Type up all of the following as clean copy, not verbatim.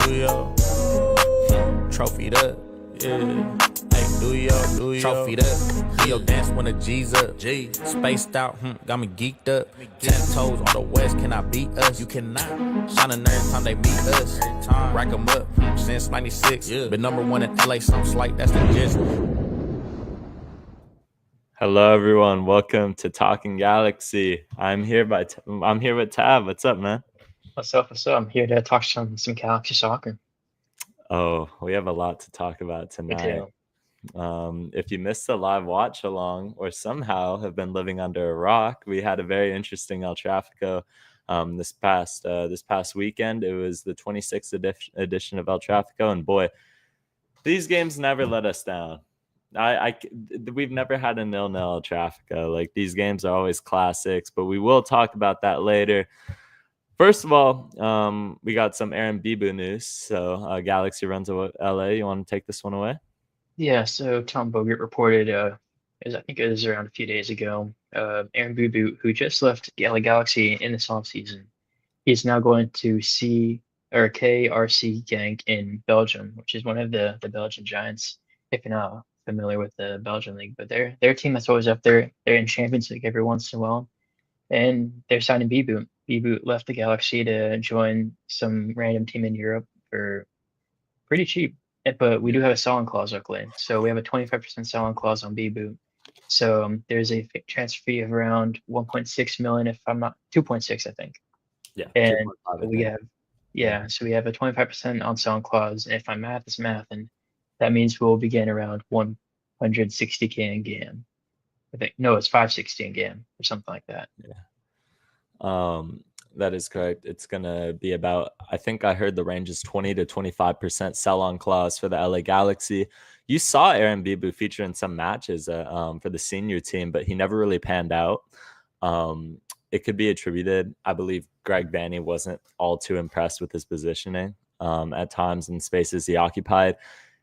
yo. Trophied up, yeah. Hey, do yo. Trophied up. Do yo dance when the G's up. G. Spaced out, got me geeked up. 10 toes on the west, can I beat us? You cannot. Shining every time they meet us. Rack 'em up, since 96. Been number one in LA, something like that's the gist. Hello, everyone. Welcome to Talking Galaxy. I'm here with Tab. What's up, man? What's up? I'm here to talk some Galaxy soccer. Oh, we have a lot to talk about We tonight. do. If you missed the live watch along or somehow have been living under a rock, we had a very interesting El Trafico this past weekend. It was the 26th edition of El Trafico, and boy, these games never let us down. We've never had a 0-0 El Trafico. Like, these games are always classics, but we will talk about that later. First of all, we got some Aaron Bibu news. So Galaxy runs to LA. You want to take this one away? Yeah. So Tom Bogert reported, I think it was around a few days ago, Aaron Bubu, who just left LA Galaxy in this offseason, he's now going to KRC Genk in Belgium, which is one of the Belgian giants. If you're not familiar with the Belgian league, but they're a team that's always up there. They're in Champions League every once in a while, and they're signing Bibu. Bibu left the Galaxy to join some random team in Europe for pretty cheap. But we do have a sell-on clause, luckily. So we have a 25% sell-on clause on Bibu. So there's a transfer fee of around 1.6 million, if I'm not 2.6, I think. Yeah. And we have so we have a 25% on sell-on clause. And if my math is math, and that means we'll begin around 160K in GAM. I think no, it's 560 in GAM or something like that. Yeah. That is correct. It's going to be about, I think I heard the range is 20 to 25% sell-on clause for the LA Galaxy. You saw Aaron Bibu feature in some matches for the senior team, but he never really panned out. It could be attributed, I believe Greg Vanny wasn't all too impressed with his positioning at times in spaces he occupied.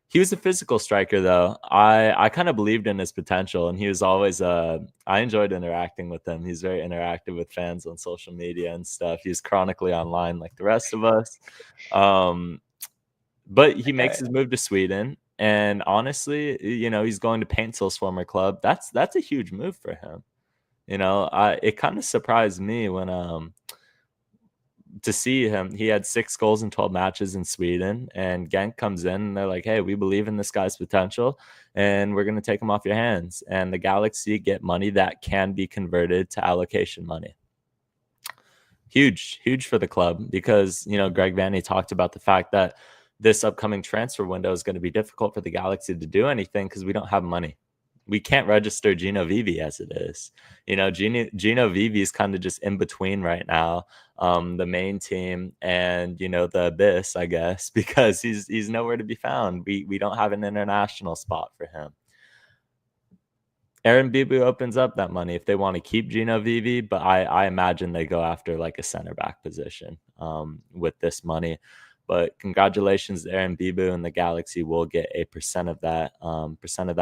He was a physical striker, though. I kind of believed in his potential, and he was always I enjoyed interacting with him. He's very interactive with fans on social media and stuff. He's chronically online like the rest of us. But he makes his move to Sweden, and honestly, he's going to Paintsil's former club. That's a huge move for him. It kind of surprised me when to see him. He had 6 goals in 12 matches in Sweden, and Genk comes in and they're like, hey, we believe in this guy's potential and we're going to take him off your hands. And the Galaxy get money that can be converted to allocation money. Huge for the club, because Greg Vanny talked about the fact that this upcoming transfer window is going to be difficult for the Galaxy to do anything because we don't have money. We can't register Gino Vivi as it is. Gino Vivi is kind of just in between right now, the main team and the abyss, I guess, because he's nowhere to be found. We don't have an international spot for him. Aaron Bibu opens up that money if they want to keep Gino Vivi, but I imagine they go after like a center back position with this money. But congratulations to Aaron Bibu, and the Galaxy will get a percent of that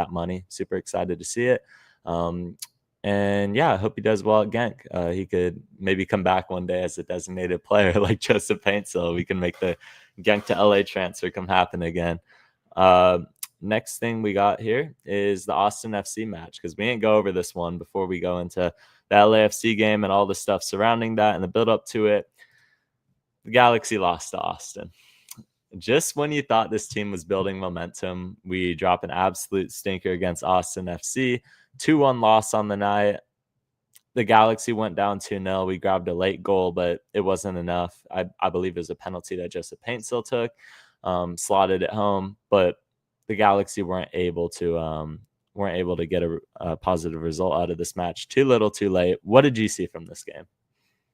money. Super excited to see it. And yeah, I hope he does well at Genk. He could maybe come back one day as a designated player like Joseph Paintsil. We can make the Genk to LA transfer come happen again. Next thing we got here is the Austin FC match, because we didn't go over this one before we go into the LAFC game and all the stuff surrounding that and the build up to it. The Galaxy lost to Austin. Just when you thought this team was building momentum, we drop an absolute stinker against Austin FC. 2-1 loss on the night. The Galaxy went down 2-0. We grabbed a late goal, but it wasn't enough. I believe it was a penalty that Joseph Paintsil took, slotted it home, but the Galaxy weren't able to get a positive result out of this match. Too little, too late. What did you see from this game?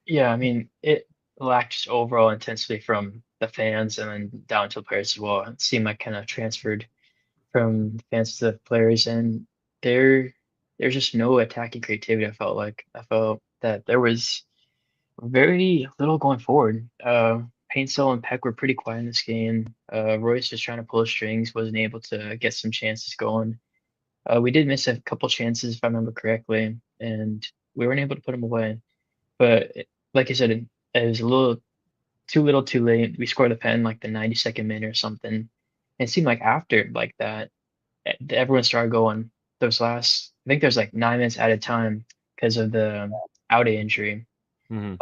Yeah, I mean, it lacked just overall intensity from the fans and then down to the players as well. It seemed like kind of transferred from fans to the players, and there's just no attacking creativity. I felt that there was very little going forward. Paintsil and Peck were pretty quiet in this game. Royce just trying to pull strings, wasn't able to get some chances going. We did miss a couple chances, if I remember correctly, and we weren't able to put them away. But like I said, it was a little too little, too late. We scored the pen like the 92nd minute or something. And it seemed like after like that, everyone started going those last. I think there's like 9 minutes at a time because of the Aude injury. Hmm.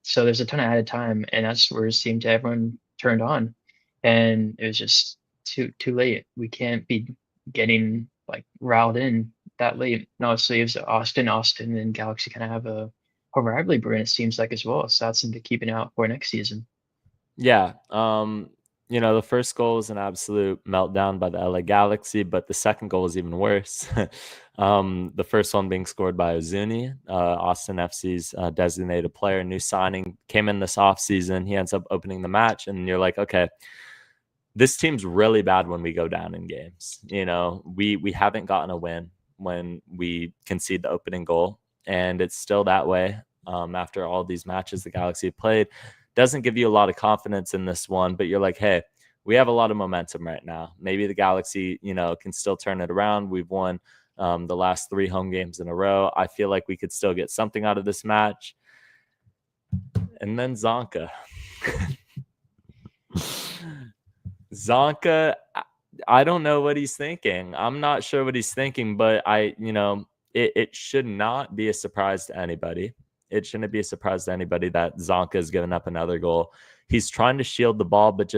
So there's a ton of added time, and that's where it seemed to everyone turned on, and it was just too late. We can't be getting like riled in that late. And obviously, it was Austin, and Galaxy kind of have a rivalry brand. It seems like as well. So that's something to keep an eye out for next season. Yeah. The first goal was an absolute meltdown by the LA Galaxy, but the second goal was even worse. The first one being scored by Ozuni, Austin FC's designated player, new signing, came in this offseason. He ends up opening the match, and you're like, okay, this team's really bad when we go down in games. We haven't gotten a win when we concede the opening goal, and it's still that way after all these matches the Galaxy have played. Doesn't give you a lot of confidence in this one, but you're like, hey, we have a lot of momentum right now. Maybe the Galaxy, can still turn it around. We've won the last 3 home games in a row. I feel like we could still get something out of this match. And then Zonka. Zonka, I don't know what he's thinking. I'm not sure what he's thinking, but it should not be a surprise to anybody. It shouldn't be a surprise to anybody that Zonka has given up another goal. He's trying to shield the ball, but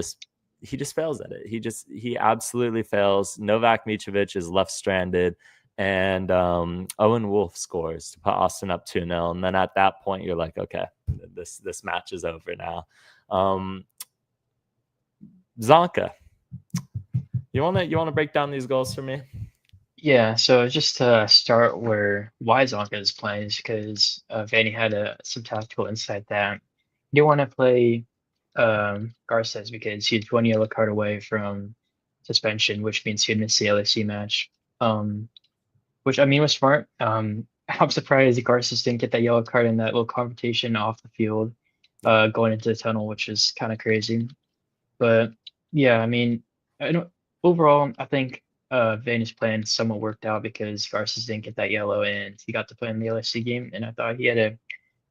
he just fails at it. He absolutely fails. Novak Mitrovic is left stranded, and Owen Wolff scores to put Austin up 2-0. And then at that point, you're like, okay, this match is over now. Zonka, you wanna break down these goals for me? Yeah, so just to start why Zonka is playing is because Vanny had some tactical insight that he didn't want to play Garces because he's 1 yellow card away from suspension, which means he'd miss the LAC match. Which I mean was smart. I'm surprised Garces didn't get that yellow card in that little confrontation off the field, going into the tunnel, which is kind of crazy. But yeah, I mean, overall, I think Van's plan somewhat worked out because Garces didn't get that yellow and he got to play in the LSC game. And I thought he had a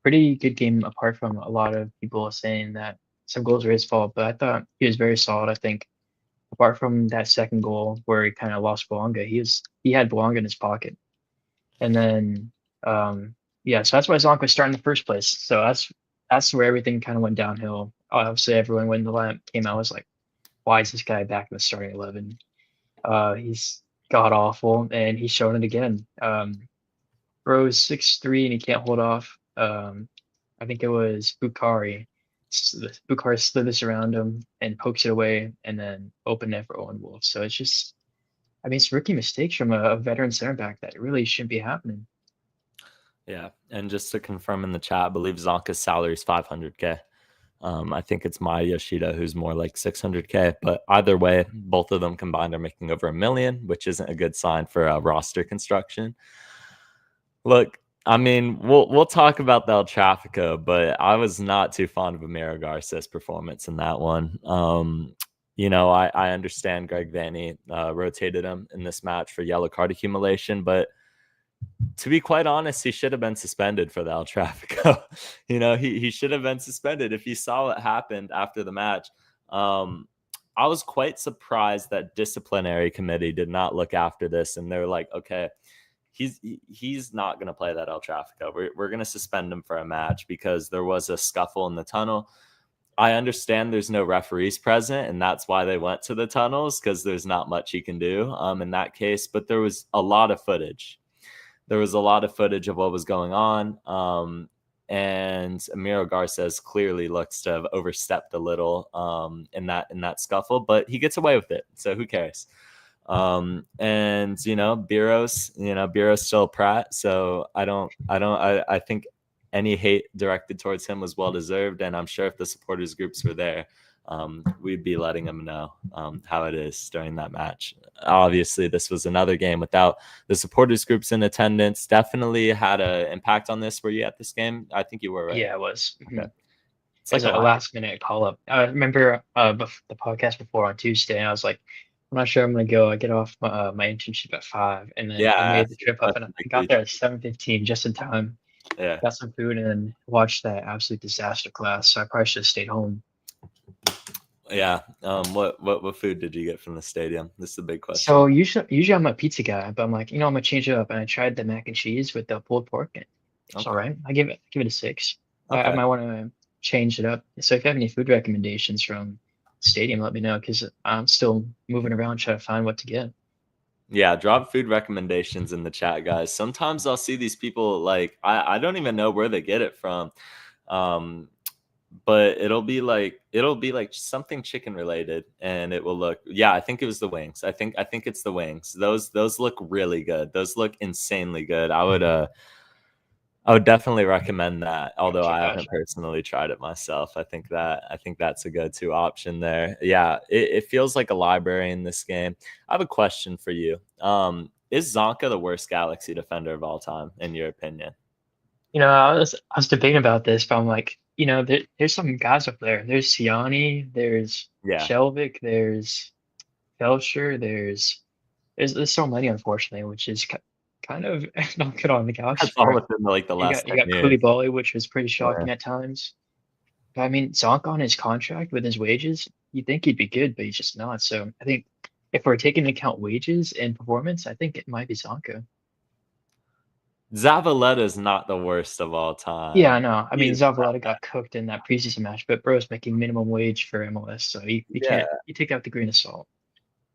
pretty good game apart from a lot of people saying that some goals were his fault. But I thought he was very solid. I think apart from that second goal where he kind of lost Belonga, he had Belonga in his pocket. And then yeah, so that's why Zonk was starting in the first place. So that's where everything kind of went downhill. Obviously, everyone when the lineup came out was like, why is this guy back in the starting 11? He's god awful, and he's shown it again. Bro's 6'3" and he can't hold off. I think it was Bukhari. Bukhari slithers around him and pokes it away, and then open net for Owen Wolff. So it's just, I mean, it's rookie mistakes from a veteran center back that really shouldn't be happening. Yeah, and just to confirm in the chat, I believe Zonka's salary is $500K. I think it's Maya Yoshida who's more like $600K, but either way, both of them combined are making over $1 million, which isn't a good sign for roster construction. Look, I mean, we'll talk about the El Trafico, but I was not too fond of Amiro Garces' performance in that one. I understand Greg Vanny rotated him in this match for yellow card accumulation, but to be quite honest, he should have been suspended for the El Trafico. He should have been suspended. If you saw what happened after the match, I was quite surprised that disciplinary committee did not look after this, and they're like, okay, he's not going to play that El Trafico. We're going to suspend him for a match because there was a scuffle in the tunnel. I understand there's no referees present, and that's why they went to the tunnels, because there's not much he can do in that case. But there was a lot of footage. There was a lot of footage of what was going on. And Amiro Garces clearly looks to have overstepped a little in that scuffle, but he gets away with it. So who cares? And Biros still Pratt. So I think any hate directed towards him was well deserved. And I'm sure if the supporters groups were there, we'd be letting them know how it is during that match. Obviously, this was another game without the supporters groups in attendance. Definitely had an impact on this. Were you at this game? I think you were, right? Yeah, it was. Okay. It's like a last minute call up. I remember the podcast before on Tuesday, and I was like, I'm not sure I'm gonna go. I get off my internship at 5, and then I made the trip up, and I got there at 7:15 just in time. Yeah, got some food and then watched that absolute disaster class. So I probably should have stayed home. Yeah. What food did you get from the stadium? This is a big question. So usually I'm a pizza guy, but I'm like, I'm gonna change it up, and I tried the mac and cheese with the pulled pork. And it's all Okay. right. I give it a 6. I Okay. might want to change it up. So if you have any food recommendations from stadium, let me know because I'm still moving around trying to find what to get. Yeah, drop food recommendations in the chat, guys. Sometimes I'll see these people like I don't even know where they get it from. Um, but it'll be like something chicken related, and it will look, yeah, I think it was the wings. I think it's the wings. Those look really good. Those look insanely good. I would definitely recommend that, although Gotcha, I haven't gotcha. personally tried it myself. I think that's a go-to option there. Yeah, it feels like a library in this game. I have a question for you. Is Zonka the worst Galaxy defender of all time, in your opinion? I was debating about this, but I'm like, there's some guys up there. There's Siani, there's Yeah, Shelvick, there's Felcher, there's so many, unfortunately, which is kind of not good on the Galaxy that's all part. within like the You last got you 10 got years. Koulibaly, which was pretty Yeah. shocking at times. But I mean, Zonk on his contract with his wages, you'd think he'd be good, but he's just not. So I think if we're taking into account wages and performance, I think it might be Zonka. Zavaleta is not the worst of all Yeah, I time. know. I He mean, is Zavaleta got cooked in that preseason match, but bro's making minimum wage for MLS, so you yeah. can't you take out the grain of salt.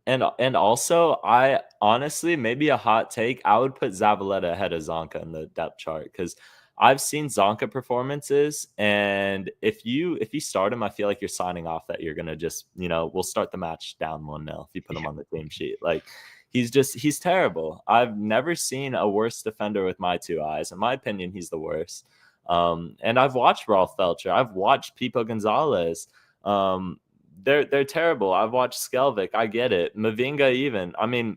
And also, I honestly, maybe a hot take, I would put Zavaleta ahead of Zonka in the depth chart because I've seen Zonka performances, and if you start him, I feel like you're signing off that you're gonna just, we'll start the match down 1-0 if you put him Yeah, on the team sheet. Like he's terrible. I've never seen a worse defender with my two eyes. In my opinion, he's the worst. And I've watched Rolf Felcher, I've watched Pipo Gonzalez. They're terrible. I've watched Skelvic. I get it. Mavinga even. I mean,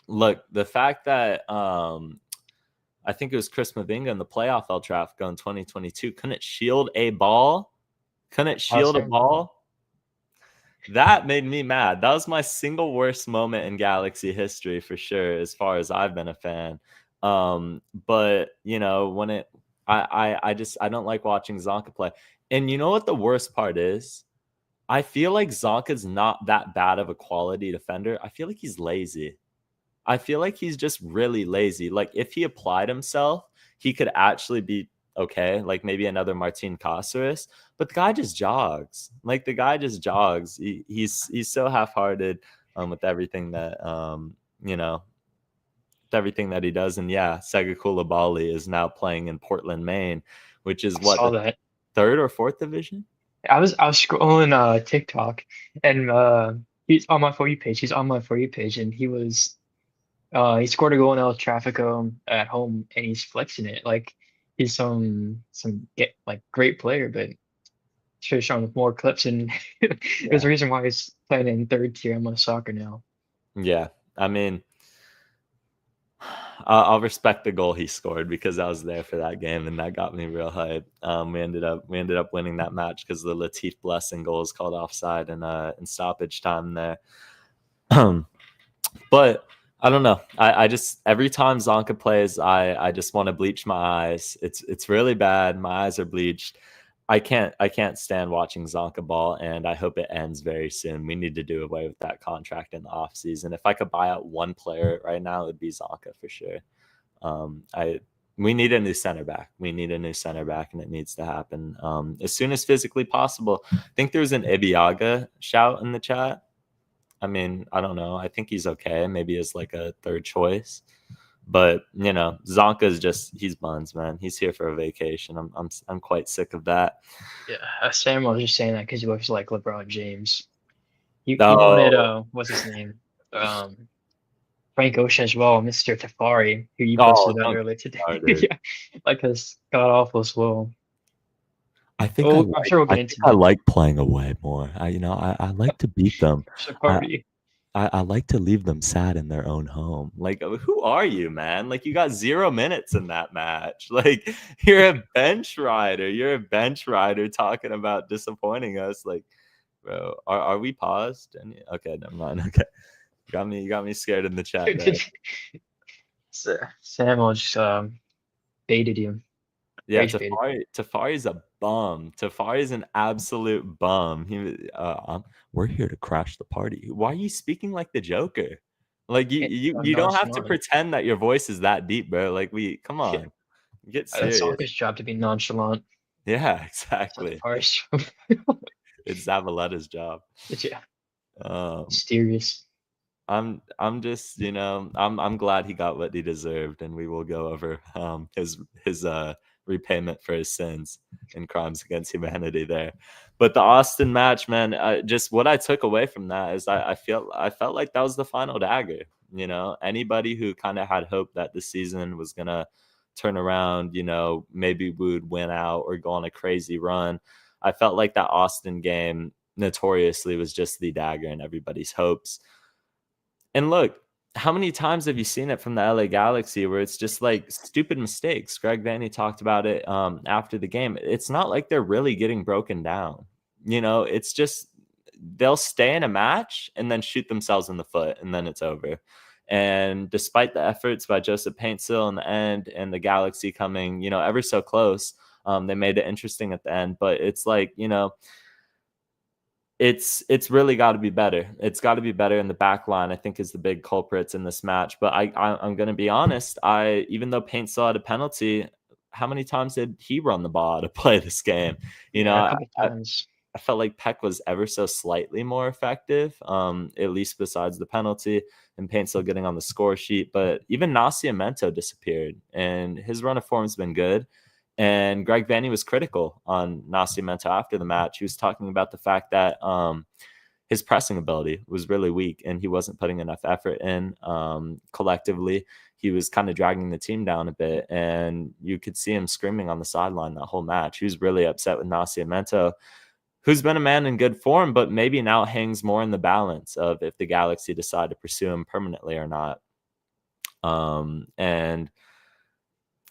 look, the fact that I think it was Chris Mavinga in the playoff El Trafico in 2022 couldn't shield a ball. Couldn't I was shield a saying, ball. That made me mad. That was my single worst moment in Galaxy history for sure, as far as I've been a fan. But when I don't like watching Zonka play. And you know what the worst part is? I feel like Zonka's not that bad of a quality defender. I feel like he's lazy. I feel like he's just really lazy. Like if he applied himself, he could actually be okay, like maybe another Martin Caceres. But the guy just jogs. Like the guy just jogs. He's so half-hearted with everything that with everything that he does. And yeah, Sega Koulibaly is now playing in Portland, Maine, which is I what, saw the that. third or fourth division? I was scrolling TikTok, and he's on my For You page. He's on my For You page, and he scored a goal in El Trafico at home, and he's flexing it like he's some get like great player, but should have shown more clips. And there's a reason why he's playing in third tier MLS soccer now. Yeah. I mean, I'll respect the goal he scored because I was there for that game and that got me real hype. We ended up winning that match because the Latif Blessing goal is called offside in stoppage time there. But I don't know. I just every time Zonka plays, I just want to bleach my eyes. It's really bad. My eyes are bleached. I can't stand watching Zonka ball, and I hope it ends very soon. We need to do away with that contract in the off season. If I could buy out one player right now, it would be Zonka for sure. I We need a new center back. We need a new center back, and it needs to happen as soon as physically possible. I think there was an Ibiaga shout in the chat. I mean, I don't know. I think he's okay. Maybe as like a third choice. But Zonka is he's buns, man. He's here for a vacation. I'm quite sick of that. Yeah, Sam was just saying that because he looks like LeBron James. He wanted Oh, what's his name? Um, Frank Ocean as well, Mr. Tafari, who you oh, posted about don't earlier get today. started. Yeah, like his god awful as well. I think I Oh, I'm like sure we'll I get think into I that. like playing away more. I like to beat them. It's a I, party. I like to leave them sad in their own home. Like, who are you, man? Like, you got 0 minutes in that match. Like, you're a bench rider. You're a bench rider talking about disappointing us. Like, bro, are we paused? Okay, never mind. Okay, you got me scared in the chat there. Samuel just baited you. Yeah, Rage baited. Tafari's a bum. Tafari's an absolute bum. We're here to crash the party. Why are you speaking like the Joker? Like I'm you don't have to nonchalant. pretend that your voice is that deep, bro. Like come Yeah, on, get that's serious. Sokka's job to be nonchalant. Yeah, It's not the exactly. first. It's Zavaletta's job. Yeah, Um, mysterious. I'm just, I'm glad he got what he deserved, and we will go over his repayment for his sins and crimes against humanity there. But the Austin match, man, just what I took away from that is I felt like that was the final dagger. Anybody who kind of had hope that the season was gonna turn around, maybe we would win out or go on a crazy run. I felt like that Austin game notoriously was just the dagger in everybody's hopes. And look, how many times have you seen it from the LA Galaxy where it's just like stupid mistakes? Greg Vanny talked about it after the game. It's not like they're really getting broken down. It's just they'll stay in a match and then shoot themselves in the foot, and then it's over. And despite the efforts by Joseph Paintsil in the end and the Galaxy coming, ever so close, they made it interesting at the end. But it's like, it's really got to be better. It's got to be better in the back line, I think, is the big culprits in this match. But I'm going to be honest. Even though Paint saw a penalty, how many times did he run the ball to play this game? Yeah, a couple times. I felt like Peck was ever so slightly more effective, at least besides the penalty, and Paint still getting on the score sheet. But even Nascimento disappeared, and his run of form's been good. And Greg Vanny was critical on Nascimento after the match. He was talking about the fact that his pressing ability was really weak and he wasn't putting enough effort in collectively. He was kind of dragging the team down a bit, and you could see him screaming on the sideline that whole match. He was really upset with Nascimento, who's been a man in good form, but maybe now hangs more in the balance of if the Galaxy decide to pursue him permanently or not. And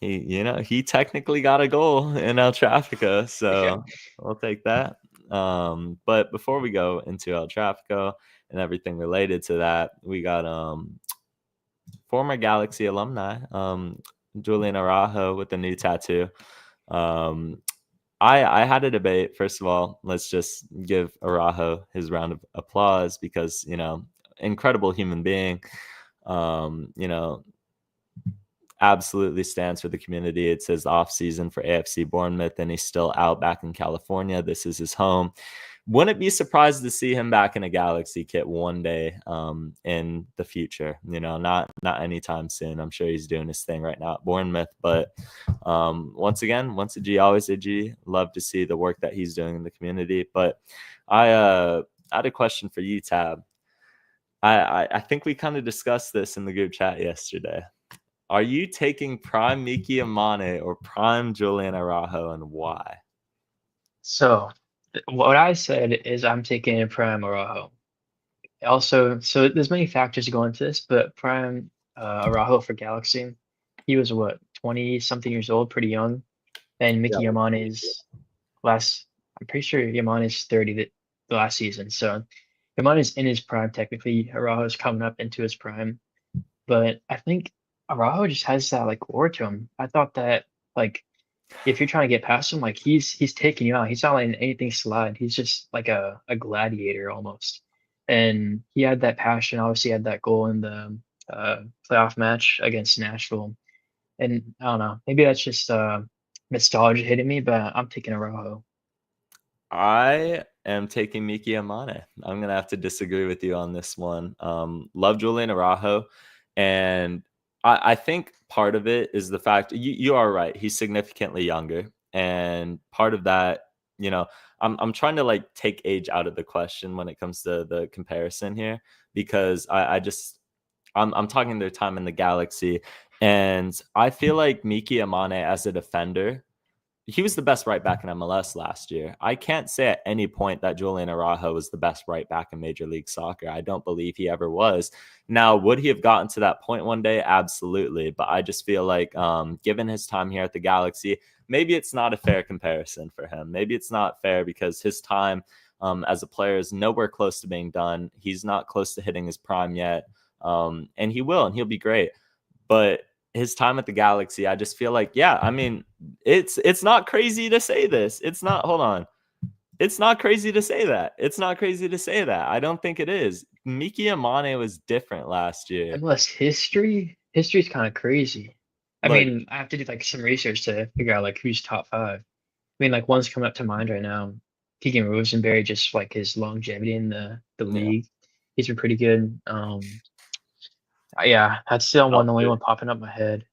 he technically got a goal in El Trafico, so Yeah. we'll take that. But before we go into El Trafico and everything related to that, we got former Galaxy alumni, Julian Araujo with the new tattoo. I had a debate. First of all, let's just give Araujo his round of applause because, incredible human being. Absolutely stands for the community. It's his off season for AFC Bournemouth, and he's still out back in California. This is his home. Wouldn't be surprised to see him back in a Galaxy kit one day in the future. Not anytime soon. I'm sure he's doing his thing right now at Bournemouth. But once again, once a G, always a G. Love to see the work that he's doing in the community. But I had a question for you, Tab. I think we kind of discussed this in the group chat yesterday. Are you taking prime Miki Amane or prime Julian Araujo, and why? So what I said is I'm taking in Prime Araujo. Also, so there's many factors to go into this, but Prime Araujo for Galaxy, he was what, 20 something years old, pretty young. And Mickey Yamane is I'm pretty sure Yamane is 30 the last season. So Yamane is in his prime technically. Araujo is coming up into his prime. But I think Araujo just has that like aura to him. I thought that like if you're trying to get past him, like he's taking you out. He's not letting anything slide. He's just like a gladiator almost. And he had that passion. Obviously, had that goal in the playoff match against Nashville. And I don't know, maybe that's just nostalgia hitting me, but I'm taking Araujo. I am taking Miki Amane. I'm gonna have to disagree with you on this one. Love Julian Araujo, and I think part of it is the fact you are right. He's significantly younger, and part of that, I'm trying to like take age out of the question when it comes to the comparison here because I'm talking their time in the Galaxy, and I feel like Miki Amane as a defender, he was the best right back in MLS last year. I can't say at any point that Julian Araujo was the best right back in Major League Soccer. I don't believe he ever was. Now, would he have gotten to that point one day? Absolutely. But I just feel like given his time here at the Galaxy, maybe it's not a fair comparison for him. Maybe it's not fair because his time as a player is nowhere close to being done. He's not close to hitting his prime yet. And he will, and he'll be great. But his time at the Galaxy, I just feel like, yeah, I mean, it's not crazy to say this. It's not, hold on. It's not crazy to say that. It's not crazy to say that. I don't think it is. Miki Amane was different last year. MLS history is kind of crazy. I Look, mean, I have to do like some research to figure out like who's top five. I mean, like one's coming up to mind right now. Keegan Rosenberry, just like his longevity in the yeah, league, he's been pretty good. Yeah, that's still the only one popping up my head.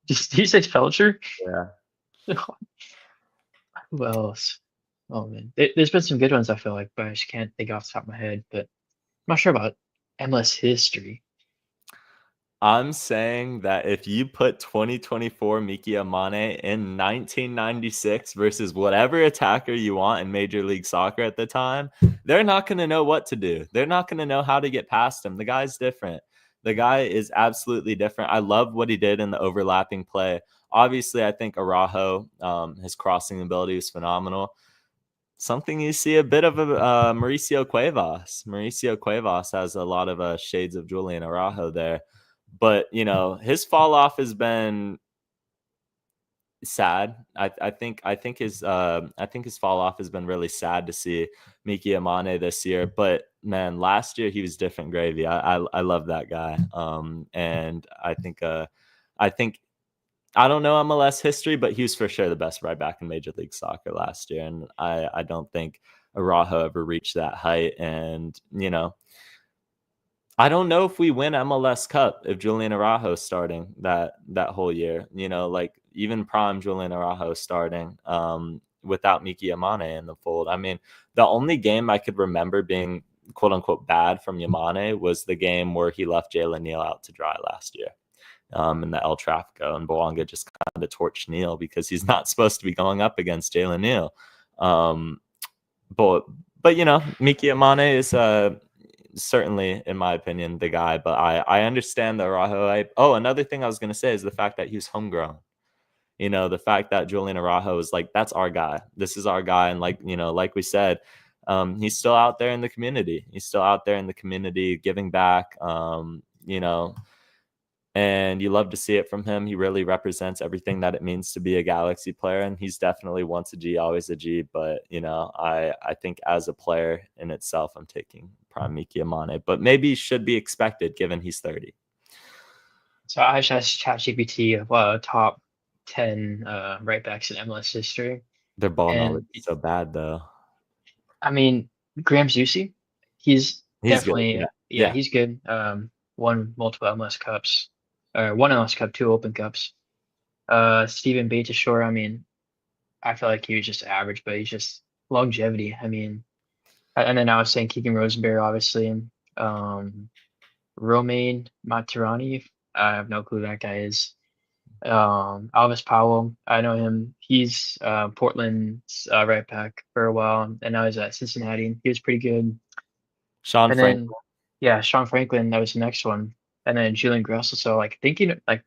Did you say Felcher? yeah. Who else? Oh man, there's been some good ones I feel like, but I just can't think off the top of my head. But I'm not sure about MLS history. I'm saying that if you put 2024 Miki Amane in 1996 versus whatever attacker you want in Major League Soccer at the time, they're not going to know what to do. They're not going to know how to get past him. The guy's different. The guy is absolutely different. I love what he did in the overlapping play. Obviously, I think Araujo, his crossing ability was phenomenal. Something you see a bit of a Mauricio Cuevas. Mauricio Cuevas has a lot of shades of Julian Araujo there. But, you know, his fall off has been sad. I think his fall off has been really sad to see Miki Amane this year. But man, last year he was different gravy. I love that guy. And I think I don't know MLS history, but he was for sure the best right back in Major League Soccer last year. And I don't think Araujo ever reached that height. And, you know, I don't know if we win MLS Cup if Julian Araujo is starting that whole year. You know, like even prime Julian Araujo starting without Miki Amane in the fold. I mean, the only game I could remember being quote unquote bad from Yamane was the game where he left Jalen Neal out to dry last year in the El Trafico, and Boanga just kind of torched Neal because he's not supposed to be going up against Jalen Neal. But you know, Miki Amane is certainly, in my opinion, the guy. But I understand the Araujo hype. Oh, another thing I was going to say is the fact that he was homegrown. You know, the fact that Julian Araujo is like, that's our guy. This is our guy. And like, you know, like we said, he's still out there in the community. He's still out there in the community giving back, you know, and you love to see it from him. He really represents everything that it means to be a Galaxy player. And he's definitely once a G, always a G. But, you know, I think as a player in itself, I'm taking prime Miki Amane, but maybe should be expected given he's 30. So I just asked ChatGPT of top 10 right backs in MLS history. Their ball And knowledge is so bad, though. I mean, Graham Zusi, he's definitely good. Yeah. he's good. Won multiple MLS Cups, one MLS Cup, two Open Cups. Steven Beitashour, I mean, I feel like he was just average, but he's just longevity. I mean, and then I was saying Keegan Rosenberry, obviously. Romain Maturani, I have no clue who that guy is. Alvis Powell, I know him. He's Portland's right back for a while, and now he's at Cincinnati. He was pretty good. Sean And Franklin. then, yeah, Sean Franklin, that was the next one. And then Julian Gressel. So, like,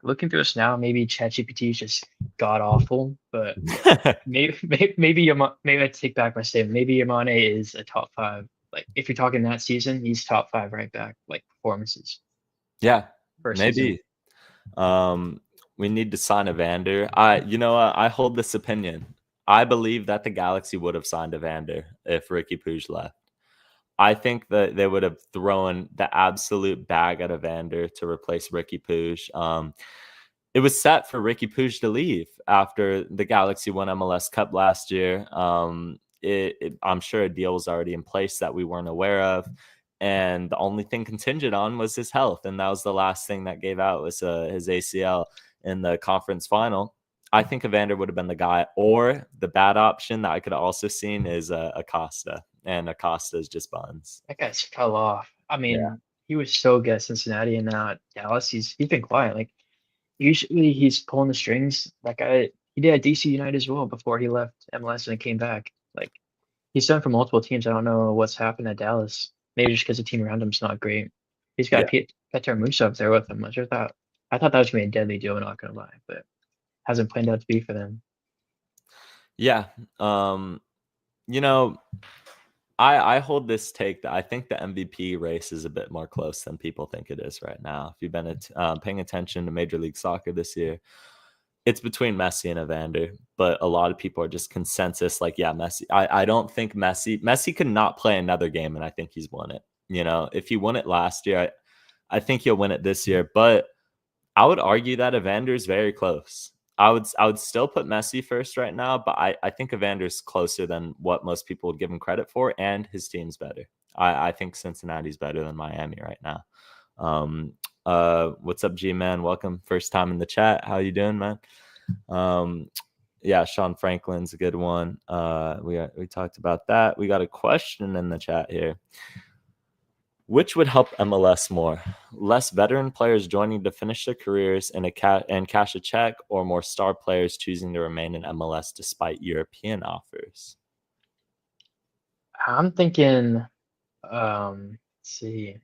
looking through this now, maybe ChatGPT is just god awful, but maybe I take back my statement. Maybe Yamane is a top five. Like, if you're talking that season, he's top five right back, like, performances. Yeah, Maybe. We need to sign Evander. I hold this opinion. I believe that the Galaxy would have signed Evander if Ricky Puig left. I think that they would have thrown the absolute bag at Evander to replace Ricky Puig. It was set for Ricky Puig to leave after the Galaxy won MLS Cup last year. I'm sure a deal was already in place that we weren't aware of. And the only thing contingent on was his health. And that was the last thing that gave out was his ACL in the conference final. I think Evander would have been the guy. Or the bad option that I could have also seen is Acosta. And Acosta is just buns. That guy's fell off. I mean, he was so good at Cincinnati and now at Dallas. He's been quiet. Like, usually he's pulling the strings. That guy, he did at DC United as well before he left MLS and came back. Like, he's done for multiple teams. I don't know what's happened at Dallas. Maybe just because the team around him's not great. He's got Petar Musa up there with him, which I thought that was gonna be a deadly deal. Not gonna lie, but hasn't planned out to be for them. Yeah, you know, I hold this take that I think the MVP race is a bit more close than people think it is right now. If you've been paying attention to Major League Soccer this year, it's between Messi and Evander, but a lot of people are just consensus like, yeah, Messi. I don't think Messi could not play another game, and I think he's won it. You know, if he won it last year, I think he'll win it this year. But I would argue that Evander's very close. I would still put Messi first right now, but I think Evander's closer than what most people would give him credit for, and his team's better. I think Cincinnati's better than Miami right now. What's up, G-Man? Welcome. First time in the chat. How you doing, man? Yeah, Sean Franklin's a good one. We talked about that. We got a question in the chat here. Which would help MLS more? Less veteran players joining to finish their careers and cash a check, or more star players choosing to remain in MLS despite European offers? I'm thinking, let's see,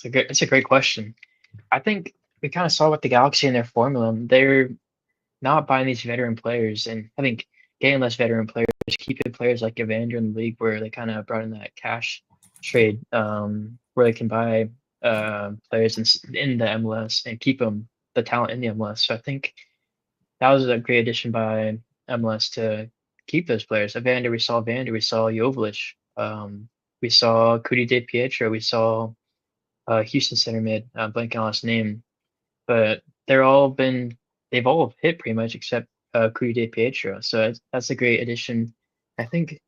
it's a great question. I think we kind of saw with the Galaxy in their formula. They're not buying these veteran players, and I think getting less veteran players, keeping players like Evander in the league, where they kind of brought in that cash trade, where they can buy players in the MLS and keep the talent in the MLS. So I think that was a great addition by MLS to keep those players. Evander, we saw Evander, we saw Joveljic, we saw Cudi De Pietro, we saw Houston center mid, blanking on his name, but they've all hit pretty much except Cudi De Pietro. So that's a great addition. I think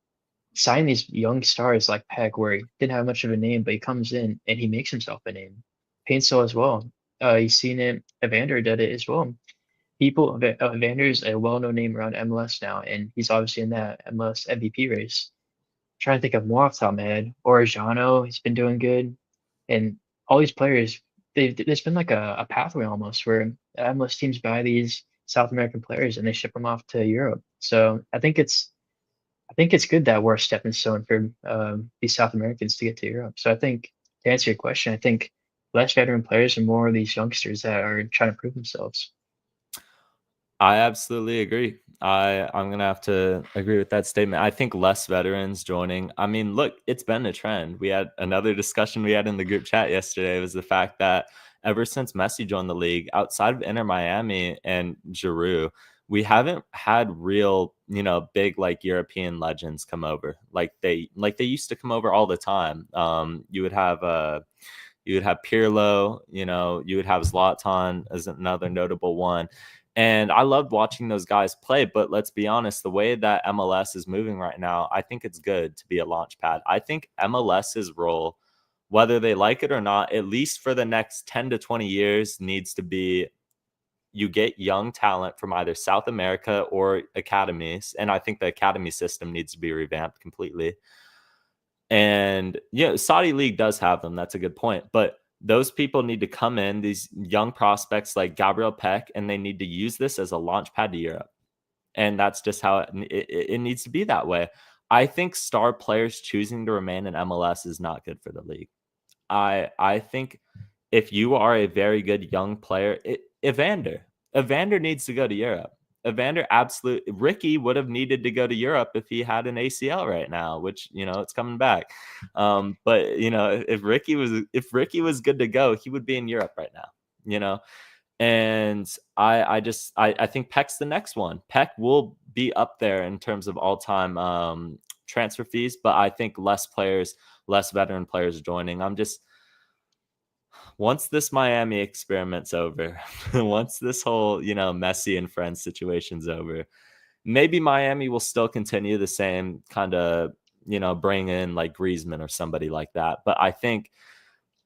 sign these young stars like Peck, where he didn't have much of a name, but he comes in and he makes himself a name. Paintsel as well. You've seen it. Evander did it as well. Evander's a well-known name around MLS now, and he's obviously in that MLS MVP race. Trying to think of more off the top of my head. Orejano, he's been doing good, and all these players, there's been like a pathway almost where MLS teams buy these South American players and they ship them off to Europe. So I think it's good that we're a stepping stone for these South Americans to get to Europe. So I think to answer your question, I think less veteran players and more of these youngsters that are trying to prove themselves. I absolutely agree. I'm gonna have to agree with that statement. I think less veterans joining. I mean, look, it's been a trend. We had another discussion we had in the group chat yesterday was the fact that ever since Messi joined the league, outside of Inter Miami and Giroud, we haven't had real, big like European legends come over like they used to come over all the time. You would have Pirlo, you would have Zlatan as another notable one. And I loved watching those guys play, but let's be honest, the way that MLS is moving right now, I think it's good to be a launch pad. I think MLS's role, whether they like it or not, at least for the next 10 to 20 years, needs to be you get young talent from either South America or academies. And I think the academy system needs to be revamped completely. And Saudi League does have them. That's a good point. But those people need to come in, these young prospects like Gabriel Peck, and they need to use this as a launch pad to Europe. And that's just how it needs to be that way. I think star players choosing to remain in MLS is not good for the league. I think if you are a very good young player, Evander needs to go to Europe. Ricky would have needed to go to Europe if he had an ACL right now, which it's coming back. But if Ricky was good to go, he would be in Europe right now. And I think Peck's the next one. Peck will be up there in terms of all-time transfer fees, but I think less veteran players joining. Once this Miami experiment's over, once this whole, Messi and friends situation's over, maybe Miami will still continue the same kind of, bring in like Griezmann or somebody like that. But I think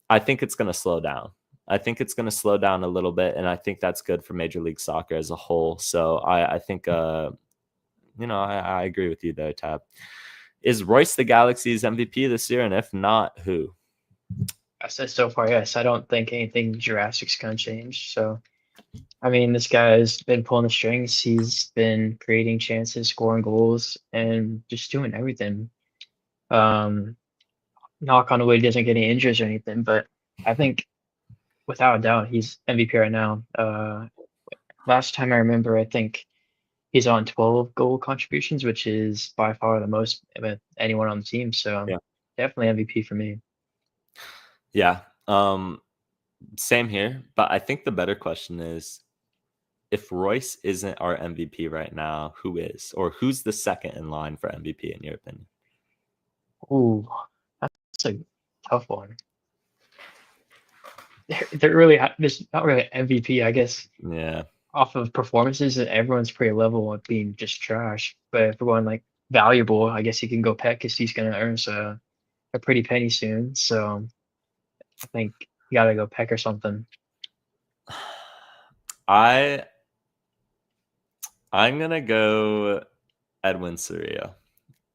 it's going to slow down. I think it's going to slow down a little bit, and I think that's good for Major League Soccer as a whole. So I think, I agree with you there, Tab. Is Royce the Galaxy's MVP this year? And if not, who? I said so far, yes. I don't think anything Jurassic's going to change. So, I mean, this guy's been pulling the strings. He's been creating chances, scoring goals, and just doing everything. Knock on wood, he doesn't get any injuries or anything, but I think without a doubt, he's MVP right now. Last time I remember, I think he's on 12 goal contributions, which is by far the most with anyone on the team. So, Yeah. definitely MVP for me. Yeah. Same here. But I think the better question is, if Royce isn't our MVP right now, who is? Or who's the second in line for MVP in your opinion? Ooh, that's a tough one. They're really there's not really MVP, I guess. Yeah. Off of performances, everyone's pretty level of being just trash. But if we're going like valuable, I guess he can go Peck because he's gonna earn a pretty penny soon. So I think you gotta go Peck or something. I'm gonna go Edwin Cerrillo.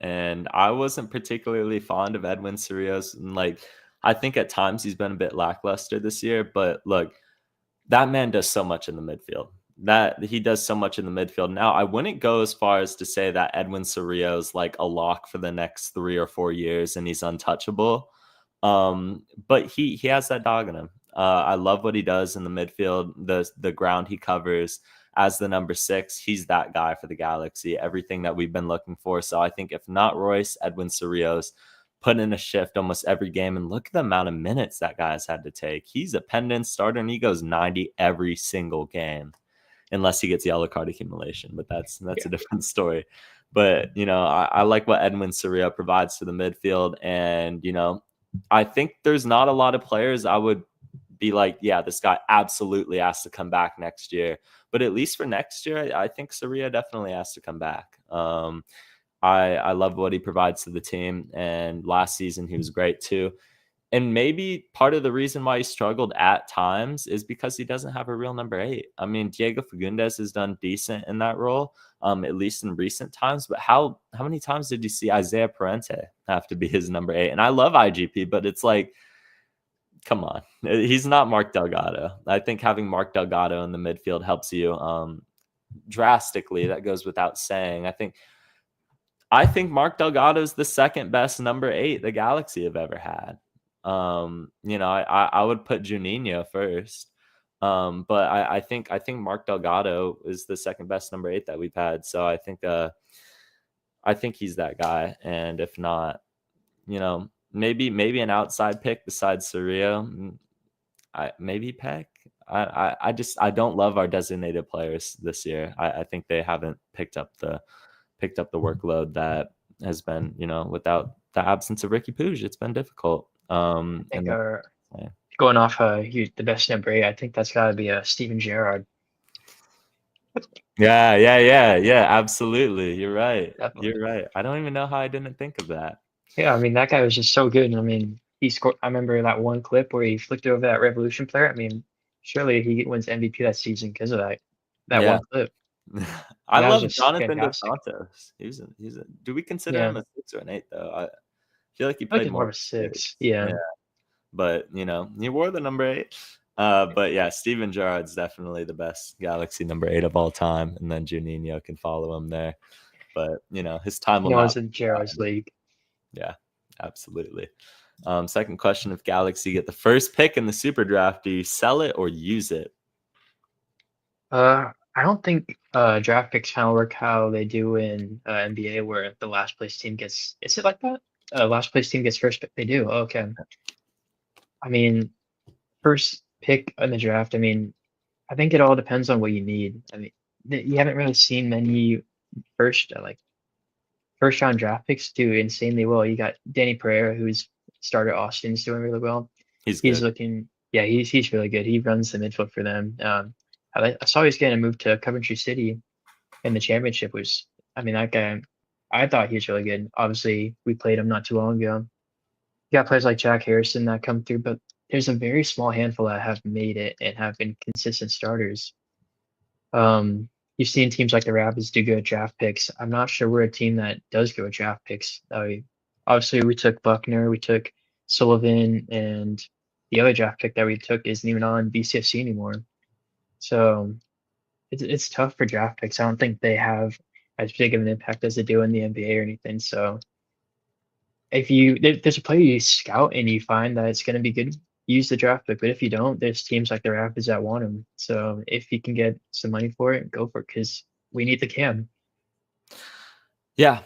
And I wasn't particularly fond of Edwin Cerrillo's. Like, I think at times he's been a bit lackluster this year, but look, that man does so much in the midfield. That he does so much in the midfield. Now, I wouldn't go as far as to say that Edwin Cerrillo is like a lock for the next 3 or 4 years and he's untouchable. But he has that dog in him. I love what he does in the midfield, the ground he covers as the number 6. He's that guy for the Galaxy. Everything that we've been looking for. So I think if not Royce, Edwin Cerrillo's put in a shift almost every game, and look at the amount of minutes that guy has had to take. He's a pendant starter and he goes 90 every single game, unless he gets yellow card accumulation, but that's a different story. But I like what Edwin Cerrillo provides to the midfield, and I think there's not a lot of players I would be like, yeah, this guy absolutely has to come back next year. But at least for next year, I think Cerrillo definitely has to come back. I love what he provides to the team, and last season he was great too. And maybe part of the reason why he struggled at times is because he doesn't have a real number 8. I mean, Diego Fagundes has done decent in that role, at least in recent times. But how many times did you see Isaiah Parente have to be his number 8? And I love IGP, but it's like, come on, he's not Mark Delgado. I think having Mark Delgado in the midfield helps you drastically. That goes without saying. I think Mark Delgado is the second best number 8 the Galaxy have ever had. I would put Juninho first. But I think Mark Delgado is the second best number 8 that we've had. So I think he's that guy. And if not, maybe an outside pick besides Cerrillo. Maybe Peck. I don't love our designated players this year. I think they haven't picked up the workload that has been, without the absence of Ricky Puig, it's been difficult. I think going off the best number 8, I think that's got to be Steven Gerrard. Yeah. Absolutely. You're right. Definitely. You're right. I don't even know how I didn't think of that. Yeah, I mean that guy was just so good. I mean, he scored. I remember that one clip where he flicked over that Revolution player. I mean, surely he wins MVP that season because of that one clip. I That was love just Jonathan Dos fantastic. Santos. Do we consider him a 6 or an 8 though? I feel like he I think played he's more more of a 6. Yeah. But he wore the number 8. But yeah, Steven Gerrard's definitely the best Galaxy number 8 of all time, and then Juninho can follow him there. But his time will No not one's in Gerrard's league. Yeah, absolutely. Second question: if Galaxy get the first pick in the Super Draft, do you sell it or use it? I don't think draft picks kind of work how they do in NBA, where the last place team gets. Is it like that? Last place team gets first pick. They do. Okay. I mean, first pick in the draft. I mean, I think it all depends on what you need. I mean, you haven't really seen many first first round draft picks do insanely well. You got Danny Pereira, who's started Austin's doing really well. He's He's good. looking, yeah, he's really good. He runs the midfield for them. I saw he's getting a move to Coventry City in the championship. I mean, that guy, I thought he was really good. Obviously, we played him not too long ago. You got players like Jack Harrison that come through, but there's a very small handful that have made it and have been consistent starters. You've seen teams like the Rapids do good at draft picks. I'm not sure we're a team that does good at draft picks. Obviously, we took Buckner, we took Sullivan, and the other draft pick that we took isn't even on BCFC anymore. So it's tough for draft picks. I don't think they have as big of an impact as they do in the NBA or anything. So if there's a player you scout and you find that it's going to be good, use the draft pick. But if you don't, there's teams like the Rapids that want him. So if you can get some money for it, go for it because we need the cam. Yeah.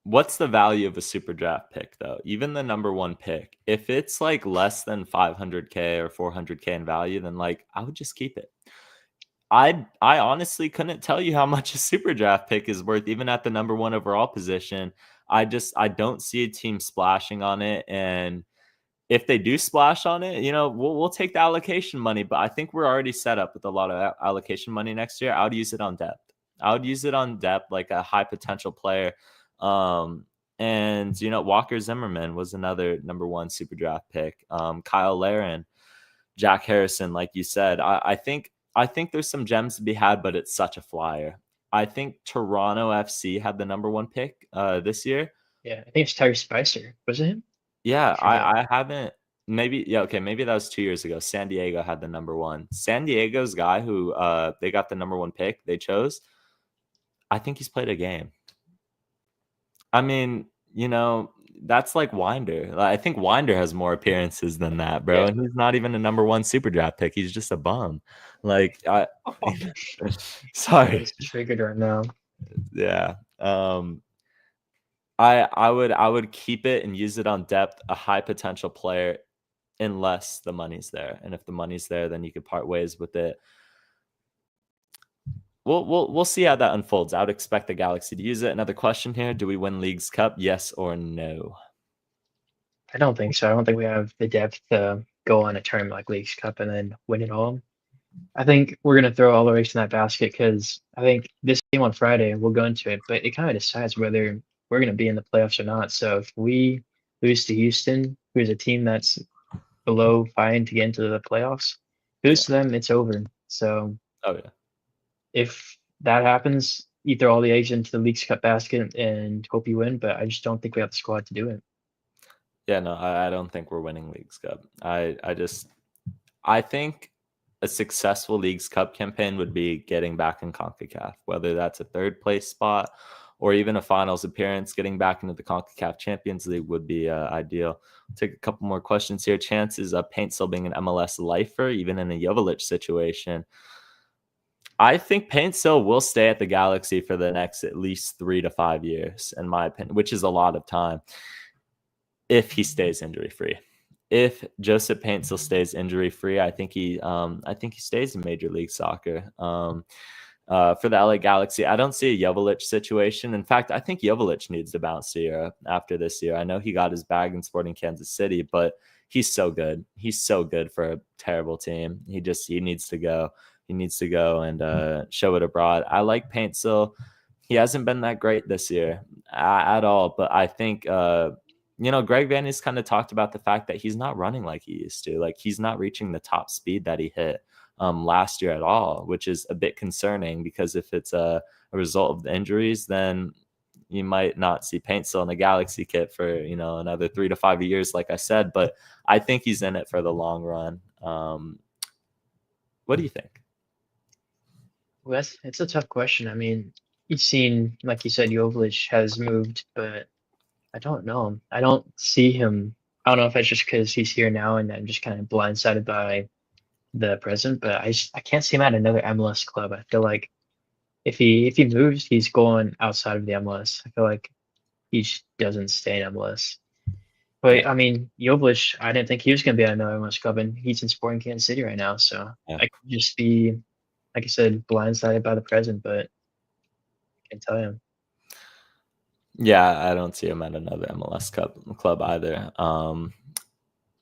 What's the value of a super draft pick though? Even the number one pick, if it's like less than 500K or 400K in value, then like I would just keep it. I honestly couldn't tell you how much a super draft pick is worth, even at the number one overall position. I don't see a team splashing on it, and if they do splash on it, we'll take the allocation money. But I think we're already set up with a lot of allocation money next year. I would use it on depth. Like a high potential player. And Walker Zimmerman was another number one super draft pick. Kyle Laren, Jack Harrison, like you said. I think there's some gems to be had, but it's such a flyer. I think Toronto FC had the number one pick this year. Yeah, I think it's Tyrese Spicer. Was it him? Yeah, Forget. I haven't. Maybe okay, maybe that was 2 years ago. San Diego had the number one. San Diego's guy who they got the number one pick they chose. I think he's played a game. I mean, that's like Winder. I think Winder has more appearances than that, bro. Yeah. And he's not even a number one super draft pick. He's just a bum. Like, sorry. It's triggered right now. Yeah. I would keep it and use it on depth, a high potential player, unless the money's there. And if the money's there, then you could part ways with it. We'll see how that unfolds. I would expect the Galaxy to use it. Another question here: do we win Leagues Cup? Yes or no? I don't think so. I don't think we have the depth to go on a tournament like Leagues Cup and then win it all. I think we're gonna throw all the eggs in that basket because I think this game on Friday we'll go into it, but it kind of decides whether we're gonna be in the playoffs or not. So if we lose to Houston, who's a team that's below fighting to get into the playoffs, lose to them, it's over. So Oh yeah. if that happens, you throw all the eggs into the Leagues Cup basket and hope you win. But I just don't think we have the squad to do it. Yeah, no, I don't think we're winning Leagues Cup. I think a successful Leagues Cup campaign would be getting back in CONCACAF, whether that's a third place spot or even a finals appearance. Getting back into the CONCACAF Champions League would be ideal. Take a couple more questions here. Chances of Paint still being an MLS lifer, even in a Jovic situation. I think Paintsill will stay at the Galaxy for the next at least 3 to 5 years, in my opinion, which is a lot of time if he stays injury free. If Joseph Paintsill stays injury free, I think he stays in Major League Soccer. For the LA Galaxy, I don't see a Jovic situation. In fact, I think Jovic needs to bounce to Europe after this year. I know he got his bag in Sporting Kansas City, but he's so good. He's so good for a terrible team. He needs to go. He needs to go and show it abroad. I like Paintsill. He hasn't been that great this year at all, but I think Greg Van has kind of talked about the fact that he's not running like he used to. Like he's not reaching the top speed that he hit last year at all, which is a bit concerning because if it's a result of the injuries, then you might not see Paintsill in the Galaxy kit for another 3 to 5 years, like I said. But I think he's in it for the long run. What do you think? Well, it's a tough question. I mean, you've seen, like you said, Jovic has moved, but I don't know. I don't see him. I don't know if it's just because he's here now and I'm just kind of blindsided by the present, but I can't see him at another MLS club. I feel like if he moves, he's going outside of the MLS. I feel like he just doesn't stay in MLS. But I mean, Jovic, I didn't think he was going to be at another MLS club, and he's in Sporting Kansas City right now. So Yeah. I could just be, like I said, blindsided by the present, but I can't tell you. Yeah, I don't see him at another MLS club either.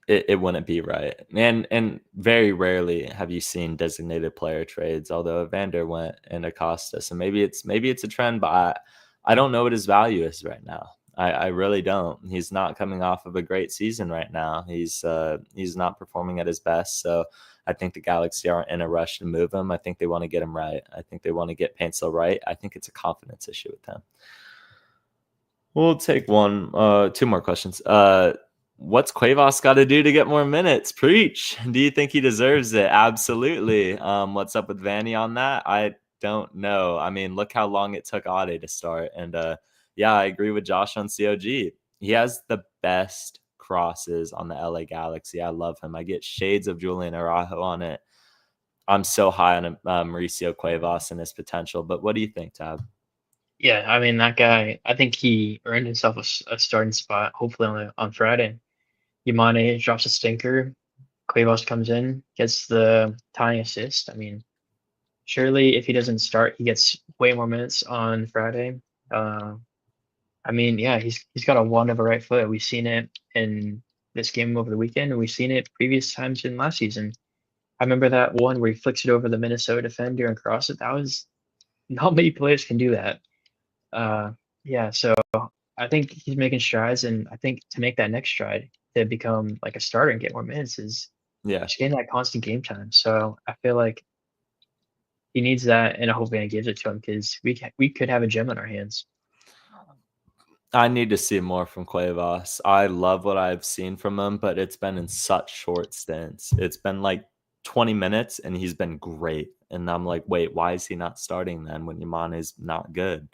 It wouldn't be right. And very rarely have you seen designated player trades, although Evander went and Acosta. So maybe it's a trend, but I don't know what his value is right now. I really don't. He's not coming off of a great season right now. He's not performing at his best. So I think the Galaxy aren't in a rush to move him. I think they want to get him right. I think they want to get Paintsill right. I think it's a confidence issue with him. We'll take two more questions. What's Cuevas got to do to get more minutes? Preach. Do you think he deserves it? Absolutely. What's up with Vanny on that? I don't know. I mean, look how long it took Ade to start. And yeah, I agree with Josh on COG. He has the best crosses on the LA Galaxy. I love him. I get shades of Julian Araujo on it. I'm so high on Mauricio Cuevas and his potential. But what do you think, Tab? Yeah, I mean that guy. I think he earned himself a starting spot. Hopefully on Friday. Yamane drops a stinker. Cuevas comes in, gets the tying assist. I mean, surely if he doesn't start, he gets way more minutes on Friday. Uh, I mean, yeah, he's got a wand of a right foot. We've seen it in this game over the weekend, and we've seen it previous times in last season. I remember that one where he flicks it over the Minnesota defender and cross it. That was not many players can do that. Uh, yeah, so I think he's making strides, and I think to make that next stride to become like a starter and get more minutes is Yeah. just getting that constant game time. So I feel like he needs that, and I hope Van gives it to him because we could have a gem in our hands. I need to see more from Cuevas. I love what I've seen from him, but it's been in such short stints. It's been like 20 minutes and he's been great. And I'm like, wait, why is he not starting then when Yaman is not good?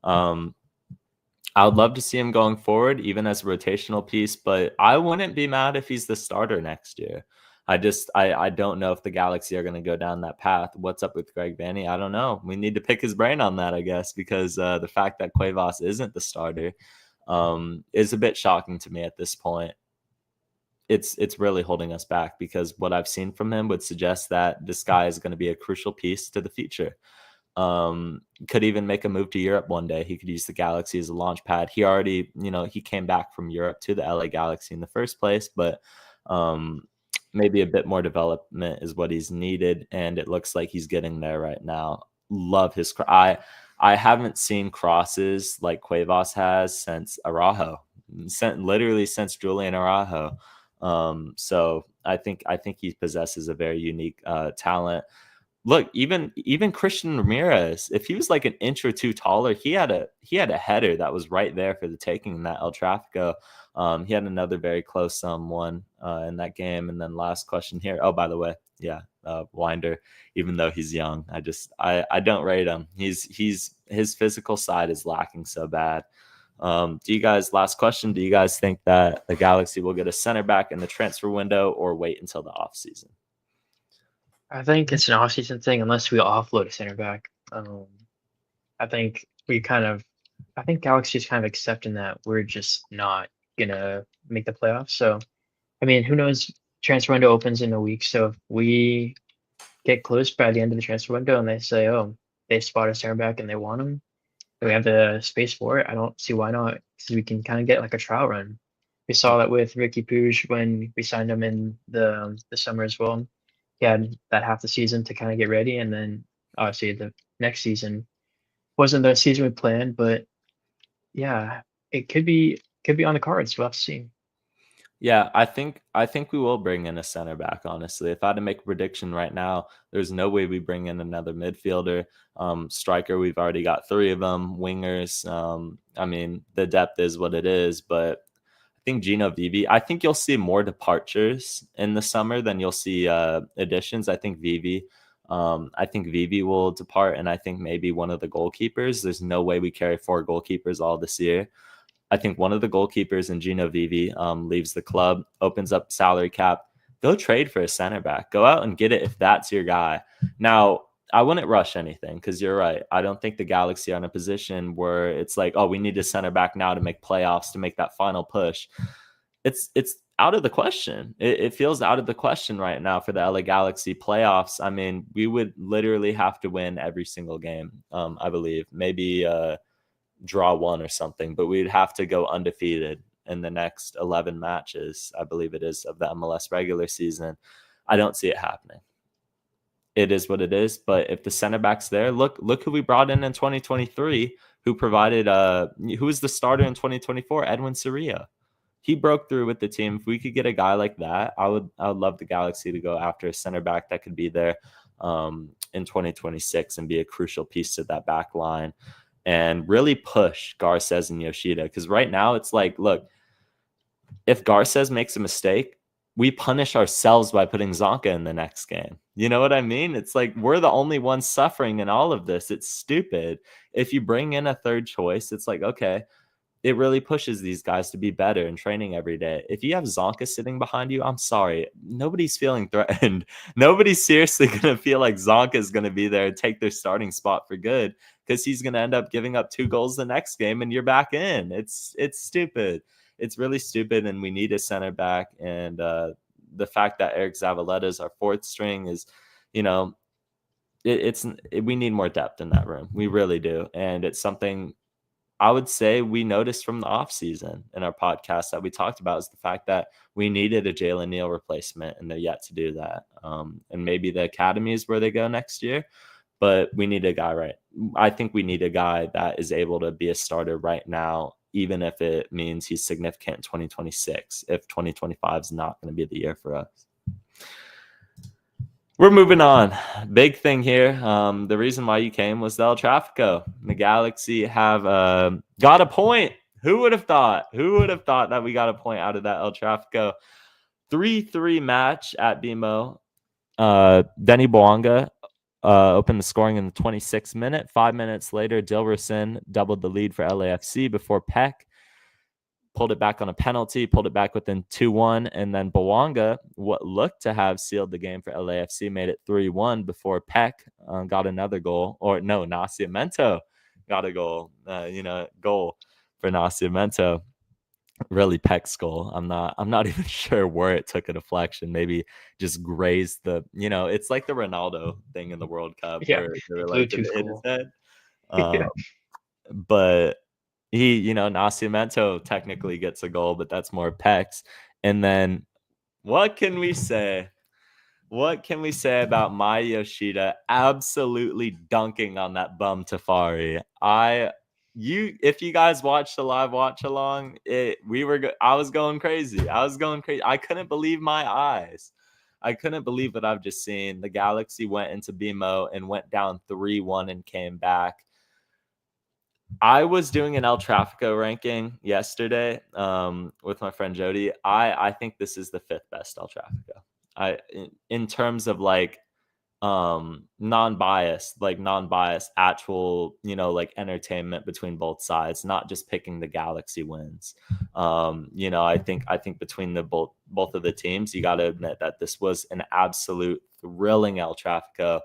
I would love to see him going forward, even as a rotational piece, but I wouldn't be mad if he's the starter next year. I don't know if the Galaxy are going to go down that path. What's up with Greg Vanney? I don't know. We need to pick his brain on that, I guess, because the fact that Cuevas isn't the starter is a bit shocking to me at this point. It's really holding us back because what I've seen from him would suggest that this guy is going to be a crucial piece to the future. Could even make a move to Europe one day. He could use the Galaxy as a launch pad. He already, he came back from Europe to the LA Galaxy in the first place, but maybe a bit more development is what he's needed, and it looks like he's getting there right now. Love his I haven't seen crosses like Cuevas has since Araujo, literally since Julian Araujo. So I think he possesses a very unique talent. Look, even Christian Ramirez, if he was like an inch or two taller, he had a header that was right there for the taking in that El Trafico. He had another very close one in that game. And then last question here. Oh, by the way, yeah, Winder, even though he's young, I don't rate him. His physical side is lacking so bad. Last question, do you guys think that the Galaxy will get a center back in the transfer window or wait until the offseason? I think it's an off-season thing unless we offload a center back. I think I think Galaxy is kind of accepting that we're just not gonna make the playoffs. So, I mean, who knows? Transfer window opens in a week, so if we get close by the end of the transfer window and they say, oh, they spot a center back and they want him, and we have the space for it, I don't see why not. Because we can kind of get like a trial run. We saw that with Ricky Puig when we signed him in the summer as well. He had that half the season to kind of get ready, and then obviously the next season wasn't the season we planned, but yeah, it could be on the cards. We'll have to see. Yeah, I think we will bring in a center back, honestly. If I had to make a prediction right now, there's no way we bring in another midfielder. Striker, we've already got 3 of them. Wingers, I mean, the depth is what it is, but I think Gino Vivi, I think you'll see more departures in the summer than you'll see additions. I think Vivi will depart, and I think maybe one of the goalkeepers. There's no way we carry 4 goalkeepers all this year. I think one of the goalkeepers in Gino Vivi leaves the club, opens up salary cap. Go trade for a center back. Go out and get it if that's your guy. Now, I wouldn't rush anything because you're right. I don't think the Galaxy are in a position where it's like, oh, we need a center back now to make playoffs, to make that final push. It's out of the question. It feels out of the question right now for the LA Galaxy playoffs. I mean, we would literally have to win every single game, I believe. Maybe draw 1 or something, but we'd have to go undefeated in the next 11 matches, I believe it is, of the MLS regular season. I don't see it happening. It is what it is, but if the center back's there, look who we brought in 2023, who provided who was the starter in 2024, Edwin Soria. He broke through with the team. If we could get a guy like that, I would love the Galaxy to go after a center back that could be there in 2026 and be a crucial piece to that back line and really push Garces and Yoshida. Because right now it's like, look, if Garces makes a mistake, we punish ourselves by putting Zonka in the next game. You know what I mean? It's like we're the only ones suffering in all of this. It's stupid. If you bring in a third choice, it's like, okay, it really pushes these guys to be better in training every day. If you have Zonka sitting behind you, I'm sorry. Nobody's feeling threatened. Nobody's seriously going to feel like Zonka is going to be there and take their starting spot for good because he's going to end up giving up 2 goals the next game and you're back in. It's stupid. It's really stupid, and we need a center back. And the fact that Eric Zavaleta is our 4th string is, we need more depth in that room. We really do. And it's something I would say we noticed from the offseason in our podcast that we talked about, is the fact that we needed a Jalen Neal replacement, and they're yet to do that. And maybe the academy is where they go next year, but we need a guy, right? I think we need a guy that is able to be a starter right now, even if it means he's significant in 2026, if 2025 is not going to be the year for us. We're moving on. Big thing here. The reason why you came was the El Trafico. The Galaxy have got a point. Who would have thought? Who would have thought that we got a point out of that El Trafico 3-3 match at BMO? Denny Boanga opened the scoring in the 26th minute. 5 minutes later, Dilrosun doubled the lead for LAFC before Peck pulled it back on a penalty, pulled it back within 2-1, and then Boanga, what looked to have sealed the game for LAFC, made it 3-1 before Peck got another goal. Or no, Nascimento got a goal. Goal for Nascimento. Really Peck's goal. I'm not even sure where it took a deflection. Maybe just grazed the. It's like the Ronaldo thing in the World Cup where they were like hit his head. But he, Nascimento technically gets a goal, but that's more Peck's. And then what can we say? What can we say about Mai Yoshida absolutely dunking on that bum Tafari? If you guys watched the live watch along, I was going crazy. I couldn't believe my eyes. I couldn't believe what I've just seen. The Galaxy went into BMO and went down 3-1 and came back. I was doing an El Trafico ranking yesterday with my friend Jody. I think this is the 5th best El Trafico. In terms of non-biased actual, entertainment between both sides, not just picking the Galaxy wins. I think between the both of the teams, you got to admit that this was an absolute thrilling El Trafico.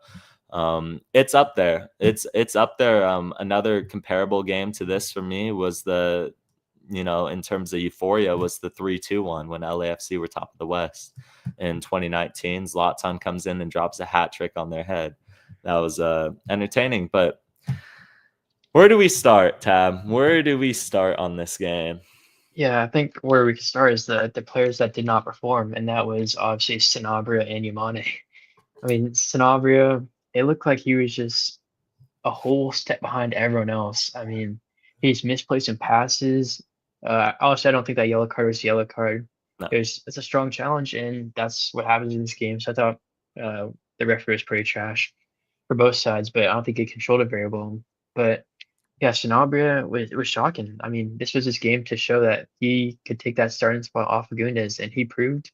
It's up there. It's up there. Another comparable game to this for me was in terms of euphoria, was the 3-2 one when LAFC were top of the West in 2019. Zlatan comes in and drops a hat trick on their head. That was entertaining. But where do we start, Tab? Where do we start on this game? Yeah, I think where we can start is the players that did not perform, and that was obviously Sanabria and Yamane. I mean, Sanabria, it looked like he was just a whole step behind everyone else. I mean, he's misplacing passes. Honestly, I don't think that yellow card was a yellow card. No. It's a strong challenge, and that's what happens in this game. So I thought the referee was pretty trash for both sides, but I don't think he controlled it very well. But yeah, Sanabria was shocking. I mean, this was his game to show that he could take that starting spot off of Gundes, and he proved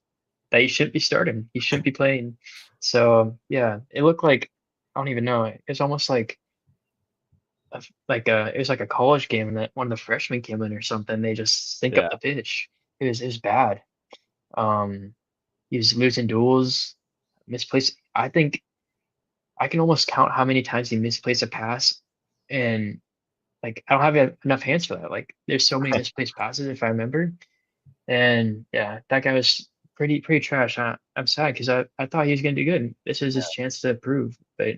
that he shouldn't be starting. He shouldn't be playing. So yeah, it looked like, I don't even know. It's almost like it was like a college game, and that one of the freshmen came in or something. They just stink up the pitch. It was bad. He was losing duels, misplaced. I think I can almost count how many times he misplaced a pass, and I don't have enough hands for that. There's so many misplaced passes if I remember. And yeah, that guy was pretty trash. I'm sad because I thought he was gonna do good. This is his chance to prove, but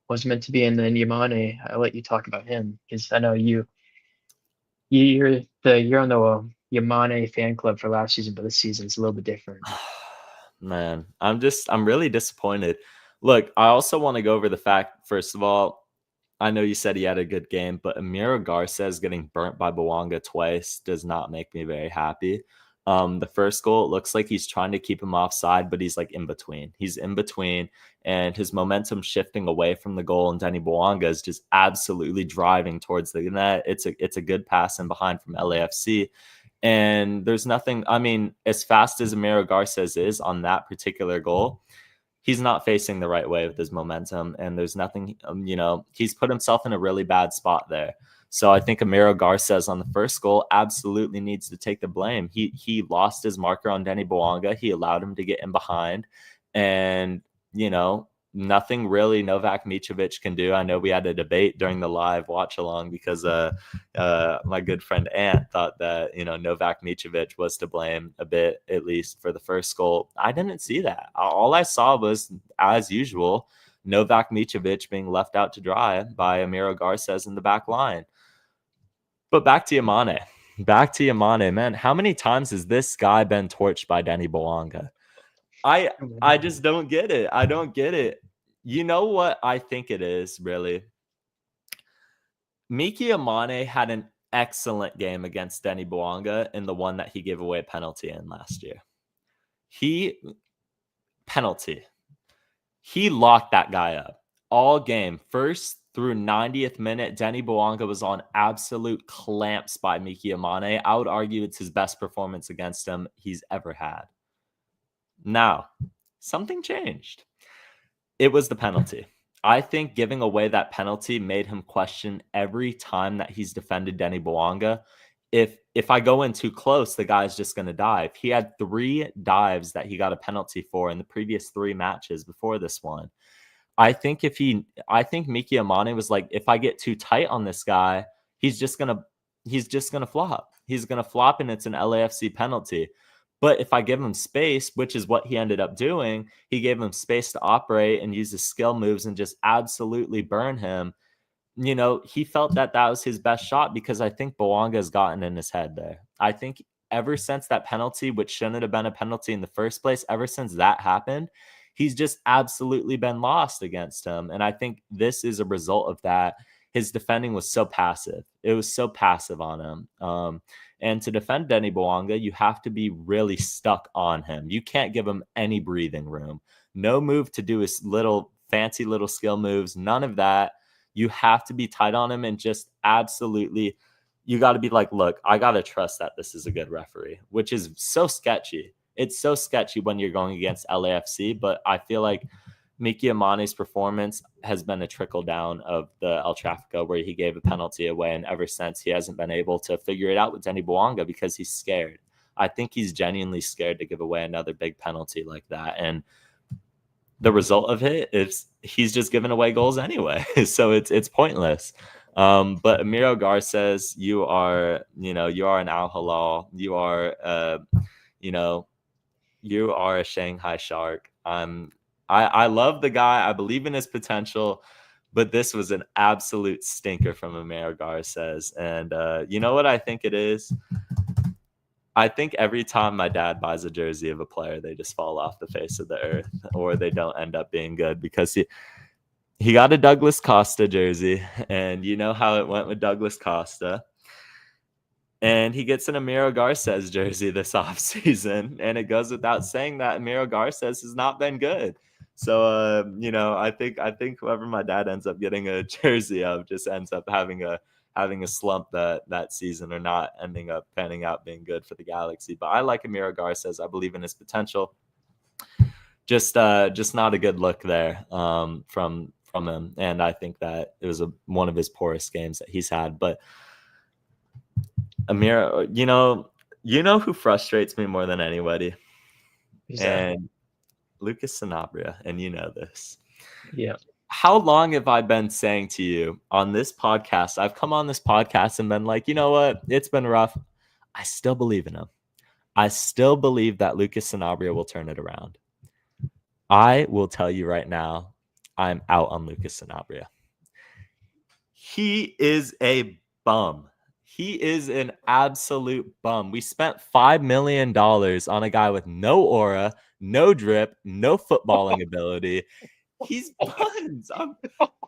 wasn't meant to be. And then Yamane, I'll let you talk about him because I know you're on the Yamane fan club for last season, but this season it's a little bit different. Man, I'm really disappointed. Look, I also want to go over the fact, first of all, I know you said he had a good game, but Amiro Garces getting burnt by Boanga twice does not make me very happy. The first goal, it looks like he's trying to keep him offside, but he's in between. He's in between, and his momentum shifting away from the goal, and Denny Boanga is just absolutely driving towards the net. It's a good pass in behind from LAFC. And there's nothing, I mean, as fast as Amiro Garces is on that particular goal, he's not facing the right way with his momentum, and there's nothing, he's put himself in a really bad spot there. So I think Amiro Garces on the first goal absolutely needs to take the blame. He lost his marker on Denny Boanga. He allowed him to get in behind, and nothing really Novak Mitrovic can do. I know we had a debate during the live watch along because my good friend Ant thought that, Novak Mitrovic was to blame a bit, at least for the first goal. I didn't see that. All I saw was, as usual, Novak Mitrovic being left out to dry by Amiro Garces in the back line. But back to Yamane, man. How many times has this guy been torched by Denny Bouanga? I just don't get it. I don't get it. You know what I think it is, really? Miki Amane had an excellent game against Denny Bouanga in the one that he gave away a penalty in last year. He locked that guy up all game. First through 90th minute, Denny Bouanga was on absolute clamps by Miki Amane. I would argue it's his best performance against him he's ever had. Now, something changed. It was the penalty. I think giving away that penalty made him question every time that he's defended Denny Bouanga. If I go in too close, the guy's just going to dive. He had 3 dives that he got a penalty for in the previous 3 matches before this one. I think Miki Amane was like, if I get too tight on this guy, he's just going to flop. He's going to flop, and it's an LAFC penalty. But if I give him space, which is what he ended up doing, he gave him space to operate and use his skill moves and just absolutely burn him. He felt that was his best shot because I think Bouanga has gotten in his head there. I think ever since that penalty, which shouldn't have been a penalty in the first place, ever since that happened, he's just absolutely been lost against him. And I think this is a result of that. His defending was so passive. It was so passive on him. And to defend Denny Bouanga, you have to be really stuck on him. You can't give him any breathing room. No move to do his fancy little skill moves. None of that. You have to be tight on him and just absolutely, you got to be like, look, I got to trust that this is a good referee, which is so sketchy. It's so sketchy when you're going against LAFC, but I feel like Miki Amane's performance has been a trickle down of the El Trafico where he gave a penalty away. And ever since, he hasn't been able to figure it out with Denny Bouanga because he's scared. I think he's genuinely scared to give away another big penalty like that. And the result of it is he's just giving away goals anyway. So it's pointless. But Amiro Garces, you are an Al Hilal. You are a Shanghai Shark. I love the guy. I believe in his potential, but this was an absolute stinker from Amiro Garces. And you know what I think it is? I think every time my dad buys a jersey of a player, they just fall off the face of the earth, or they don't end up being good because he got a Douglas Costa jersey, and you know how it went with Douglas Costa. And he gets an Amiro Garces jersey this offseason, and it goes without saying that Amiro Garces has not been good. So, I think whoever my dad ends up getting a jersey of just ends up having a slump that season, or not ending up panning out being good for the Galaxy. But I like Amiro Garces. I believe in his potential. Just not a good look there from him, and I think that it was one of his poorest games that he's had. But Amiro, you know who frustrates me more than anybody? And Lucas Sanabria, and you know this. Yeah. How long have I been saying to you on this podcast? I've come on this podcast and been like, you know what? It's been rough. I still believe in him. I still believe that Lucas Sanabria will turn it around. I will tell you right now, I'm out on Lucas Sanabria. He is a bum. He is an absolute bum. We spent $5 million on a guy with no aura, no drip, no footballing ability. He's buns.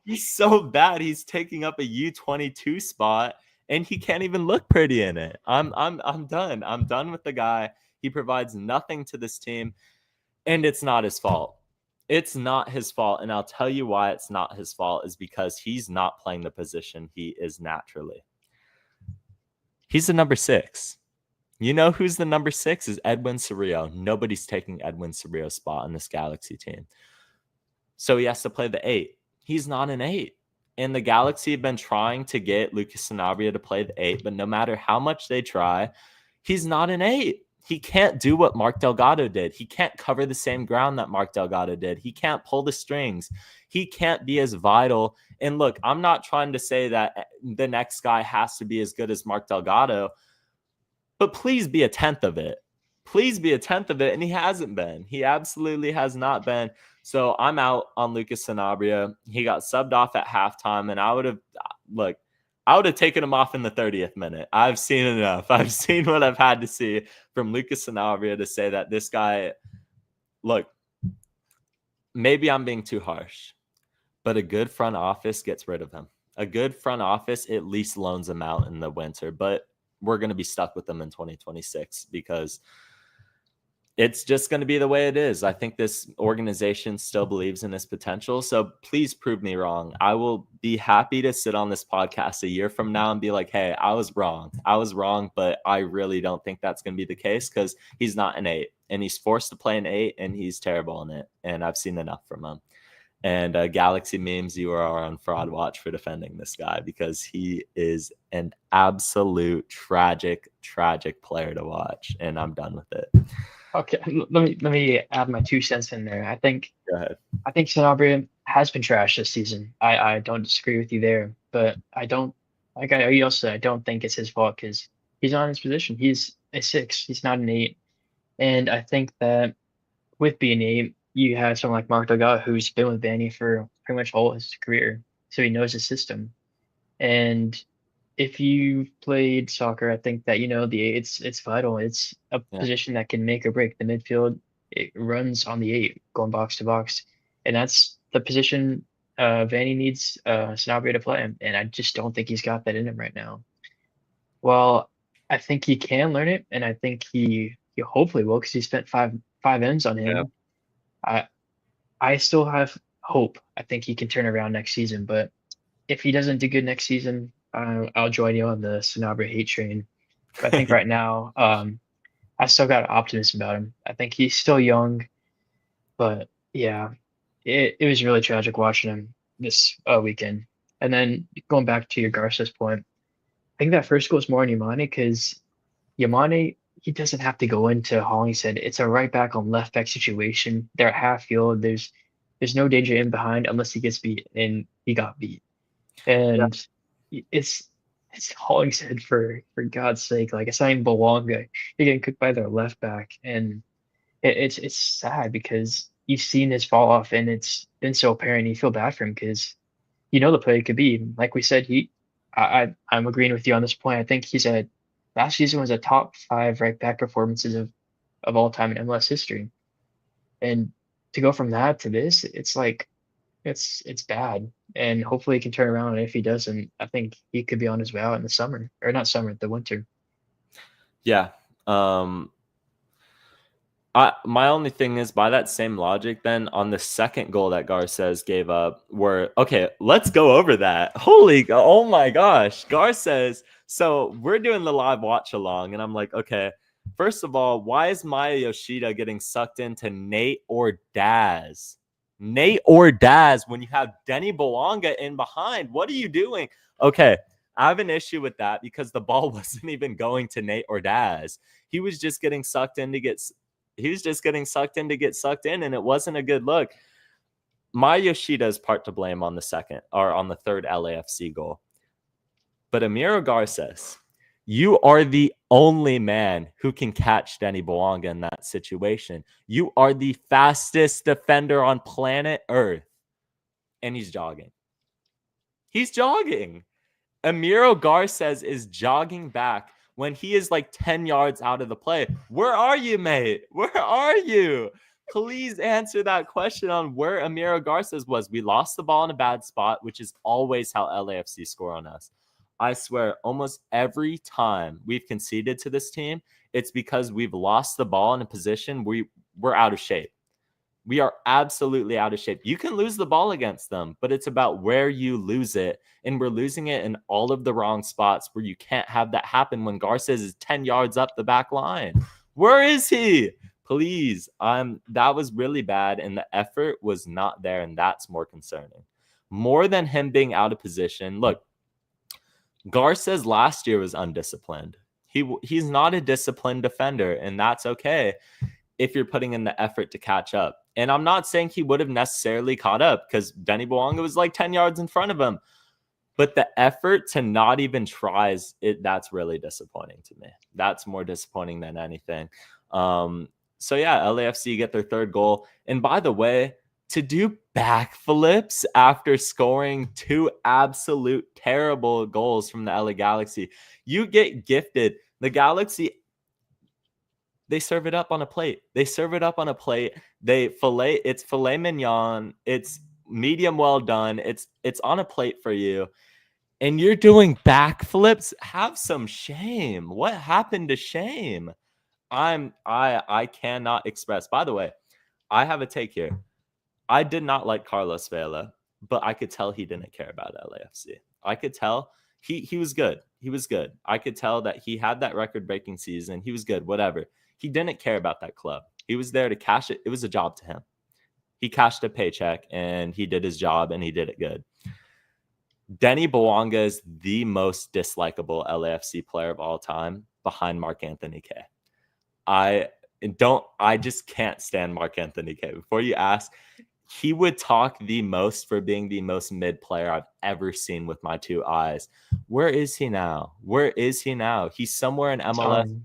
He's so bad. He's taking up a U22 spot, and he can't even look pretty in it. I'm done. I'm done with the guy. He provides nothing to this team, and it's not his fault. It's not his fault, and I'll tell you why it's not his fault is because he's not playing the position he is naturally. He's the number 6. You know who's the number 6 is Edwin Cerrillo. Nobody's taking Edwin Cerrillo's spot on this Galaxy team. So he has to play the 8. He's not an 8. And the Galaxy have been trying to get Lucas Sanabria to play the 8, but no matter how much they try, he's not an 8. he can't do what Mark Delgado did. He can't cover the same ground that Mark Delgado did. He can't pull the strings. He can't be as vital. And look, I'm not trying to say that the next guy has to be as good as Mark Delgado, but please be a tenth of it. Please be a tenth of it. And he hasn't been. He absolutely has not been. So I'm out on Lucas Sanabria. He got subbed off at halftime, and I would have taken him off in the 30th minute. I've seen enough. I've seen what I've had to see from Lucas Sanabria to say that this guy, look, maybe I'm being too harsh, but a good front office gets rid of him. A good front office at least loans him out in the winter, but we're going to be stuck with them in 2026 because it's just going to be the way it is. I think this organization still believes in his potential. So please prove me wrong. I will be happy to sit on this podcast a year from now and be like, hey, I was wrong. But I really don't think that's going to be the case because he's not an 8 and he's forced to play an 8 and he's terrible in it. And I've seen enough from him. And Galaxy Memes, you are on fraud watch for defending this guy because he is an absolute tragic player to watch. And I'm done with it. Okay, let me add my 2 cents in there. Go ahead. I think Sanabria has been trash this season. I don't disagree with you there, but I don't, like I also said, I don't think it's his fault because he's not in his position. He's a 6. He's not an 8. And I think that with being 8, you have someone like Mark Delgado who's been with Vanny for pretty much all his career, so he knows the system. And if you've played soccer, I think that the 8, it's vital. It's a position that can make or break. The midfield, it runs on the 8, going box to box, and that's the position Vanny needs Sanabria to play. And I just don't think he's got that in him right now. Well, I think he can learn it, and I think he hopefully will because he spent five M's on him. I still have hope. I think he can turn around next season, but if he doesn't do good next season, I'll join you on the Sanabria hate train. But I think right now, I still got optimism about him. I think he's still young, but yeah, it was really tragic watching him this weekend. And then going back to your Garces point, I think that first goal is more on Yamane because Yamane, he doesn't have to go into Holly said it's a right back on left back situation. They're at half field. There's no danger in behind unless he gets beat, and he got beat. And it's Hollingshead for God's sake. Like it's not even Belonga. You're getting cooked by their left back, and it's sad because you've seen his fall off, and it's been so apparent. You feel bad for him because the player could be like we said. I'm agreeing with you on this point. I think last season was a top 5 right back performances of all time in MLS history, and to go from that to this, it's like it's bad. And hopefully he can turn around. And if he doesn't, I think he could be on his way out in the summer, or not summer, the winter. Yeah. My only thing is by that same logic, then on the second goal that Garces gave up, let's go over that. Oh my gosh. Garces. So we're doing the live watch along, and I'm like, okay, first of all, why is Maya Yoshida getting sucked into Nate or Daz? When you have Denny Belonga in behind? What are you doing? Okay, I have an issue with that because the ball wasn't even going to Nate or Daz. He was just getting sucked in to get sucked in, and it wasn't a good look. Maya Yoshida is part to blame on the third LAFC goal. But Amiro Garces, you are the only man who can catch Denny Belonga in that situation. You are the fastest defender on planet Earth. And he's jogging. Amiro Garces is jogging back when he is like 10 yards out of the play. Where are you, mate? Where are you? Please answer that question on where Amiro Garces was. We lost the ball in a bad spot, which is always how LAFC score on us. I swear, almost every time we've conceded to this team, it's because we've lost the ball in a position we're out of shape. We are absolutely out of shape. You can lose the ball against them, but it's about where you lose it. And we're losing it in all of the wrong spots where you can't have that happen when Garces is 10 yards up the back line. Where is he? Please. That was really bad, and the effort was not there, and that's more concerning. More than him being out of position. Look, Garces last year was undisciplined. He's not a disciplined defender, and that's okay if you're putting in the effort to catch up. And I'm not saying he would have necessarily caught up because Denny Bouanga was like 10 yards in front of him. But the effort to not even try, that's really disappointing to me. That's more disappointing than anything. So, yeah, LAFC get their third goal. And by the way, to do backflips after scoring 2 absolute terrible goals from the LA Galaxy, you get gifted. The Galaxy, they serve it up on a plate. It's filet mignon. It's medium well done. It's on a plate for you. And you're doing backflips. Have some shame. What happened to shame? I cannot express. By the way, I have a take here. I did not like Carlos Vela, but I could tell he didn't care about LAFC. I could tell he was good. He was good. I could tell that he had that record-breaking season. He was good, whatever. He didn't care about that club. He was there to cash it. It was a job to him. He cashed a paycheck, and he did his job, and he did it good. Denny Bouanga is the most dislikable LAFC player of all time behind Mark Anthony K. I just can't stand Mark Anthony K. Before you ask, he would talk the most for being the most mid player I've ever seen with my 2 eyes. Where is he now? He's somewhere in MLS.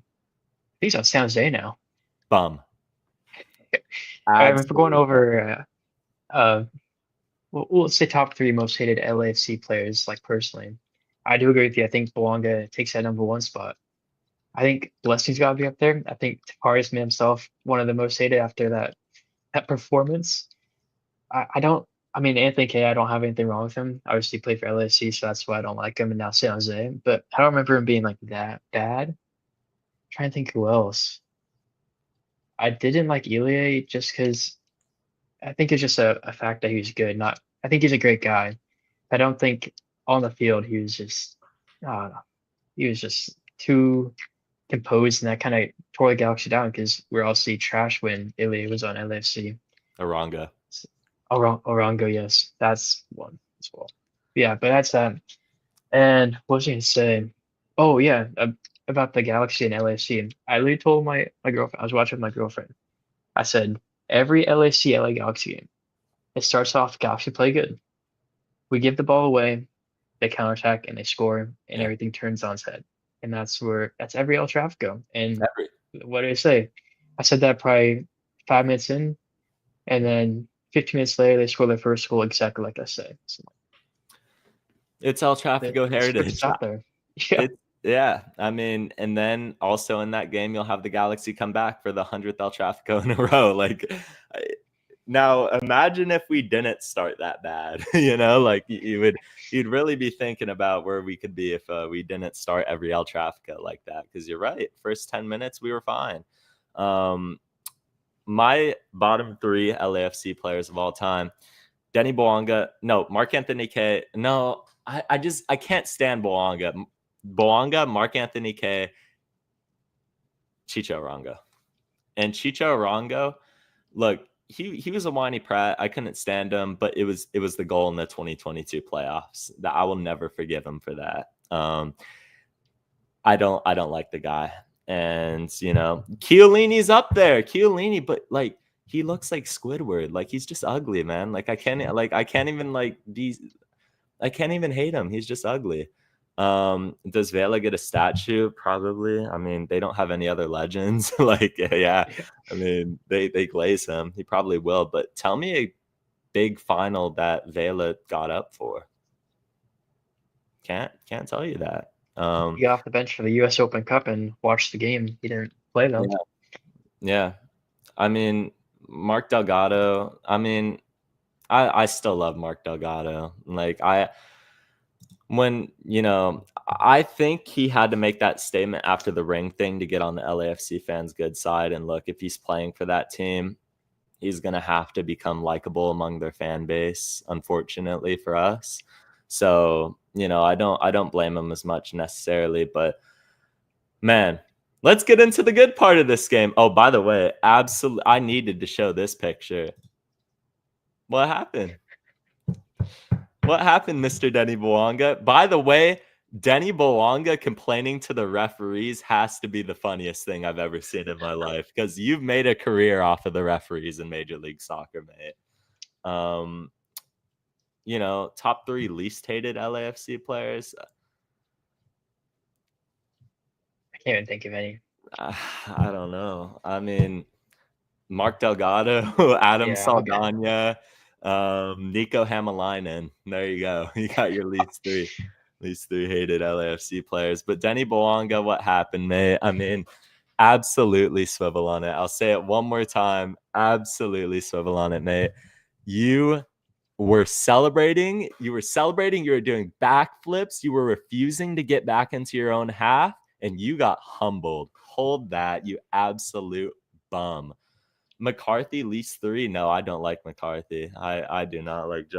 He's on San Jose now. Bum. If we're going over, we'll say top 3 most hated LAFC players. Like personally, I do agree with you. I think Bouanga takes that number 1 spot. I think Blessing's got to be up there. I think Tavares made himself one of the most hated after that performance. I mean, Anthony K, I don't have anything wrong with him. Obviously, he played for LAFC, so that's why I don't like him. And now San Jose, but I don't remember him being like that bad. I'm trying to think who else. I didn't like Ilie just because I think it's just a fact that he was good. I think he's a great guy. I don't think on the field he was just too composed, and that kind of tore the Galaxy down because we're obviously trash when Ilie was on LAFC. Orango, yes, that's one as well. Yeah, but that's that. And what was I going to say? Oh yeah, about the Galaxy and LAFC. I literally told my girlfriend. I was watching with my girlfriend. I said every LAC LA Galaxy game, it starts off Galaxy play good. We give the ball away, they counterattack and they score, and everything turns on its head. And that's every El Trafico. And what did I say? I said that probably 5 minutes in, and then 15 minutes later they score their first goal exactly like I said. So, it's El Trafico heritage. Out there. Yeah. I mean, and then also in that game, you'll have the Galaxy come back for the 100th El Trafico in a row. Now imagine if we didn't start that bad, you'd really be thinking about where we could be if we didn't start every El Trafico like that. Because you're right. First 10 minutes, we were fine. My bottom 3 LAFC players of all time, Denny Bouanga. No, Mark Anthony K. No, I can't stand Bouanga. Bouanga, Mark Anthony K, Chicho Arango. And Chicho Arango, look, he was a whiny prat. I couldn't stand him, but it was the goal in the 2022 playoffs that I will never forgive him for that. I don't like the guy. And Chiellini's up there. Chiellini, but he looks like Squidward. He's just ugly, man. I can't even hate him. He's just ugly. Does Vela get a statue? Probably. I mean, they don't have any other legends. I mean, they glaze him. He probably will. But tell me a big final that Vela got up for. Can't tell you that. He got off the bench for the U.S. Open Cup and watched the game. He didn't play though. Yeah. I mean, Mark Delgado. I mean, I still love Mark Delgado. I think he had to make that statement after the ring thing to get on the LAFC fans' good side. And look, if he's playing for that team, he's going to have to become likable among their fan base, unfortunately for us. So, I don't blame him as much necessarily, but man, let's get into the good part of this game. Oh, by the way, absolutely, I needed to show this picture. What happened? What happened, Mr. Denny Bouanga? By the way, Denny Bowanga complaining to the referees has to be the funniest thing I've ever seen in my life, because you've made a career off of the referees in Major League Soccer, mate. Top 3 least hated LAFC players. I can't even think of any. I don't know. I mean, Mark Delgado, Adam Yeah, okay. Saldana, Nico Hamalainen. There you go. You got your least three hated LAFC players. But Denny Bowanga, what happened, mate? I mean, absolutely swivel on it. I'll say it one more time. Absolutely swivel on it, mate. You were celebrating. You were doing backflips. You were refusing to get back into your own half, and you got humbled. Hold that, you absolute bum. McCarthy least 3. No, I don't like McCarthy. I do not like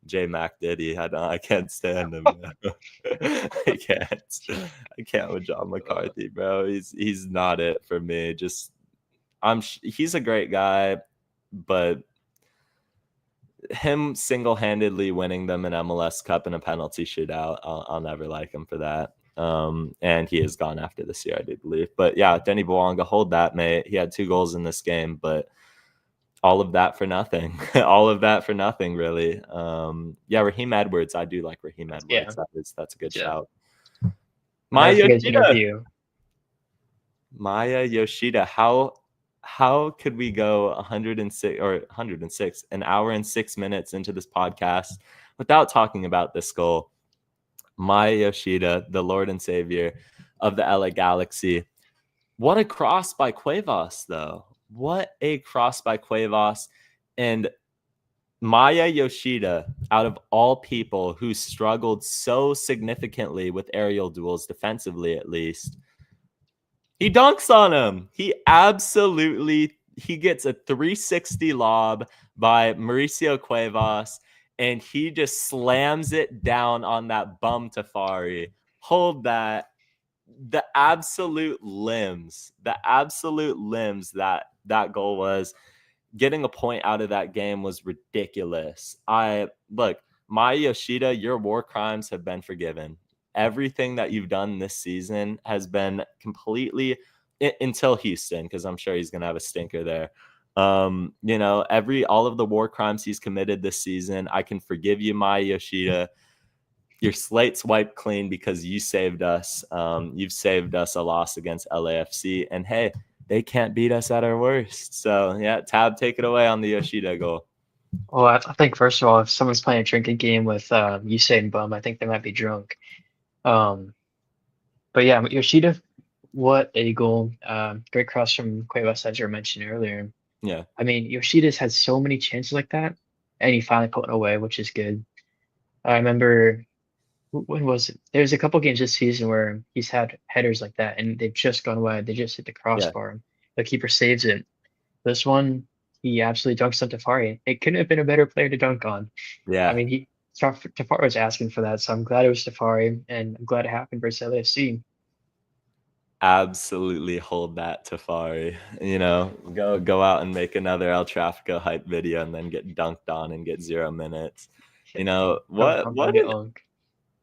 J Mac Diddy. I can't stand him. I can't with John McCarthy, bro. He's not it for me. He's a great guy, but him single-handedly winning them an MLS Cup and a penalty shootout, I'll never like him for that. And he is gone after this year, I do believe. But yeah, Denny Bowanga, hold that, mate. He had 2 goals in this game, but all of that for nothing. All of that for nothing, really. Raheem Edwards. I do like Raheem Edwards. Yeah. That's a good Yeah. shout. Maya Yoshida. Maya Yoshida. How could we go 106 an hour and 6 minutes into this podcast without talking about this goal? Maya Yoshida, the Lord and Savior of the LA Galaxy. What a cross by Cuevas, though. What a cross by Cuevas. And Maya Yoshida, out of all people who struggled so significantly with aerial duels, defensively at least, he dunks on him. He gets a 360 lob by Mauricio Cuevas, and he just slams it down on that bum Tafari. Hold that. The absolute limbs that goal was. Getting a point out of that game was ridiculous. Maya Yoshida, your war crimes have been forgiven. Everything that you've done this season has been completely until Houston, because I'm sure he's going to have a stinker there. All of the war crimes he's committed this season, I can forgive you, Maya Yoshida. Your slate's wiped clean because you saved us. You've saved us a loss against LAFC. And hey, they can't beat us at our worst. So, yeah, Tab, take it away on the Yoshida goal. Well, I think, first of all, if someone's playing a drinking game with Usain Bum, I think they might be drunk. But yeah, Yoshida, what a goal. Great cross from Cuevas, as you mentioned earlier. Yeah. I mean, Yoshida's had so many chances like that, and he finally put it away, which is good. I remember, when was it? There's a couple games this season where he's had headers like that, and they've just gone wide. They just hit the crossbar. The keeper saves it. This one, he absolutely dunks on Tafari. It couldn't have been a better player to dunk on. Yeah. I mean, Tafari was asking for that, so I'm glad it was Tafari, and I'm glad it happened versus LAFC. Absolutely hold that, Tafari. Go out and make another El Trafico hype video and then get dunked on and get 0 minutes.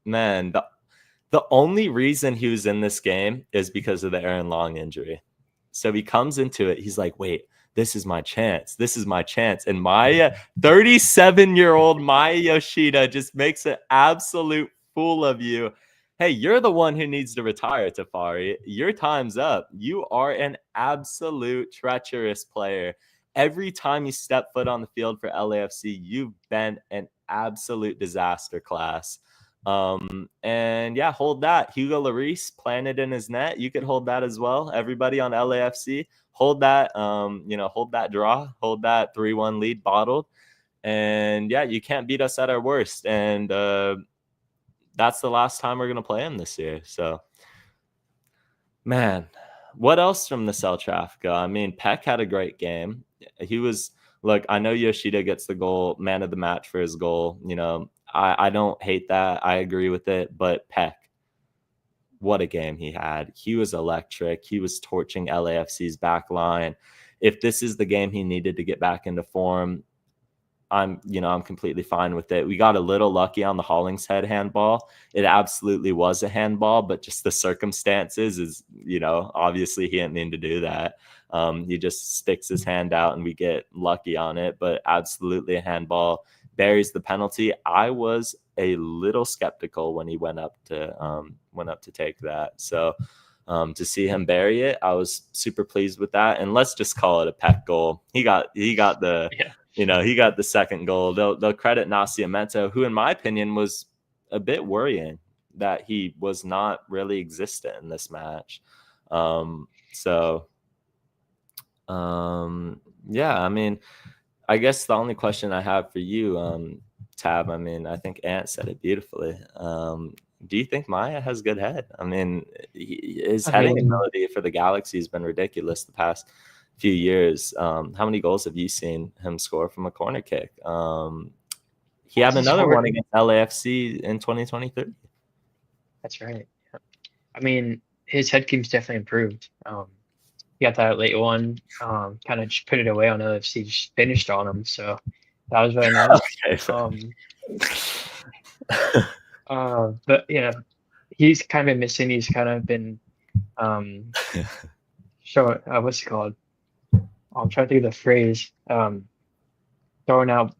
Man, the only reason he was in this game is because of the Aaron Long injury. So he comes into it, he's like, wait, this is my chance. And Maya, 37-year-old Maya Yoshida, just makes an absolute fool of you. Hey, you're the one who needs to retire, Tafari. Your time's up. You are an absolute treacherous player. Every time you step foot on the field for LAFC, you've been an absolute disaster class. And yeah, hold that. Hugo Lloris planted in his net. You could hold that as well. Everybody on LAFC, hold that. Hold that draw. Hold that 3-1 lead bottled. And yeah, you can't beat us at our worst. And that's the last time we're gonna play him this year. So, man, what else from the El Trafico? I mean, Peck had a great game. Look, I know Yoshida gets the goal, man of the match for his goal. I don't hate that. I agree with it. But Peck, what a game he had. He was electric. He was torching LAFC's back line. If this is the game he needed to get back into form, I'm completely fine with it. We got a little lucky on the Hollingshead handball. It absolutely was a handball, but just the circumstances is, obviously he didn't mean to do that. He just sticks his hand out and we get lucky on it, but absolutely a handball. Buries the penalty. I was a little skeptical when he went up to take that. So to see him bury it, I was super pleased with that. And let's just call it a pet goal. He got the he got the second goal. They'll credit Nascimento, who in my opinion was a bit worrying that he was not really existent in this match. Yeah, I mean, I guess the only question I have for you, Tab, I mean, I think Ant said it beautifully. Do you think Maya has good head? I mean, his heading ability for the Galaxy has been ridiculous the past few years. How many goals have you seen him score from a corner kick? He had another one against LAFC in 2023. That's right. Yeah. I mean, his head game's definitely improved. He got that late one, kind of just put it away on LFC, just finished on him. So that was very nice. But yeah, he's kind of been missing. He's kind of been showing what's it called? I'm trying to think of the phrase. Throwing out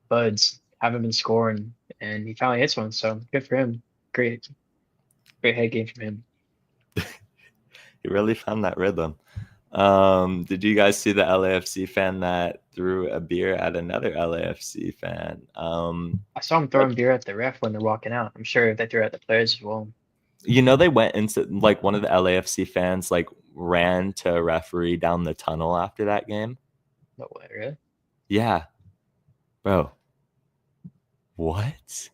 buds, haven't been scoring, and he finally hits one. So good for him. Great head game from him. He really found that rhythm. Did you guys see the LAFC fan that threw a beer at another LAFC fan? I saw him throwing beer at the ref when they're walking out. I'm sure they threw it at the players as well. They went into one of the LAFC fans ran to a referee down the tunnel after that game. No way, really? Yeah, bro. What?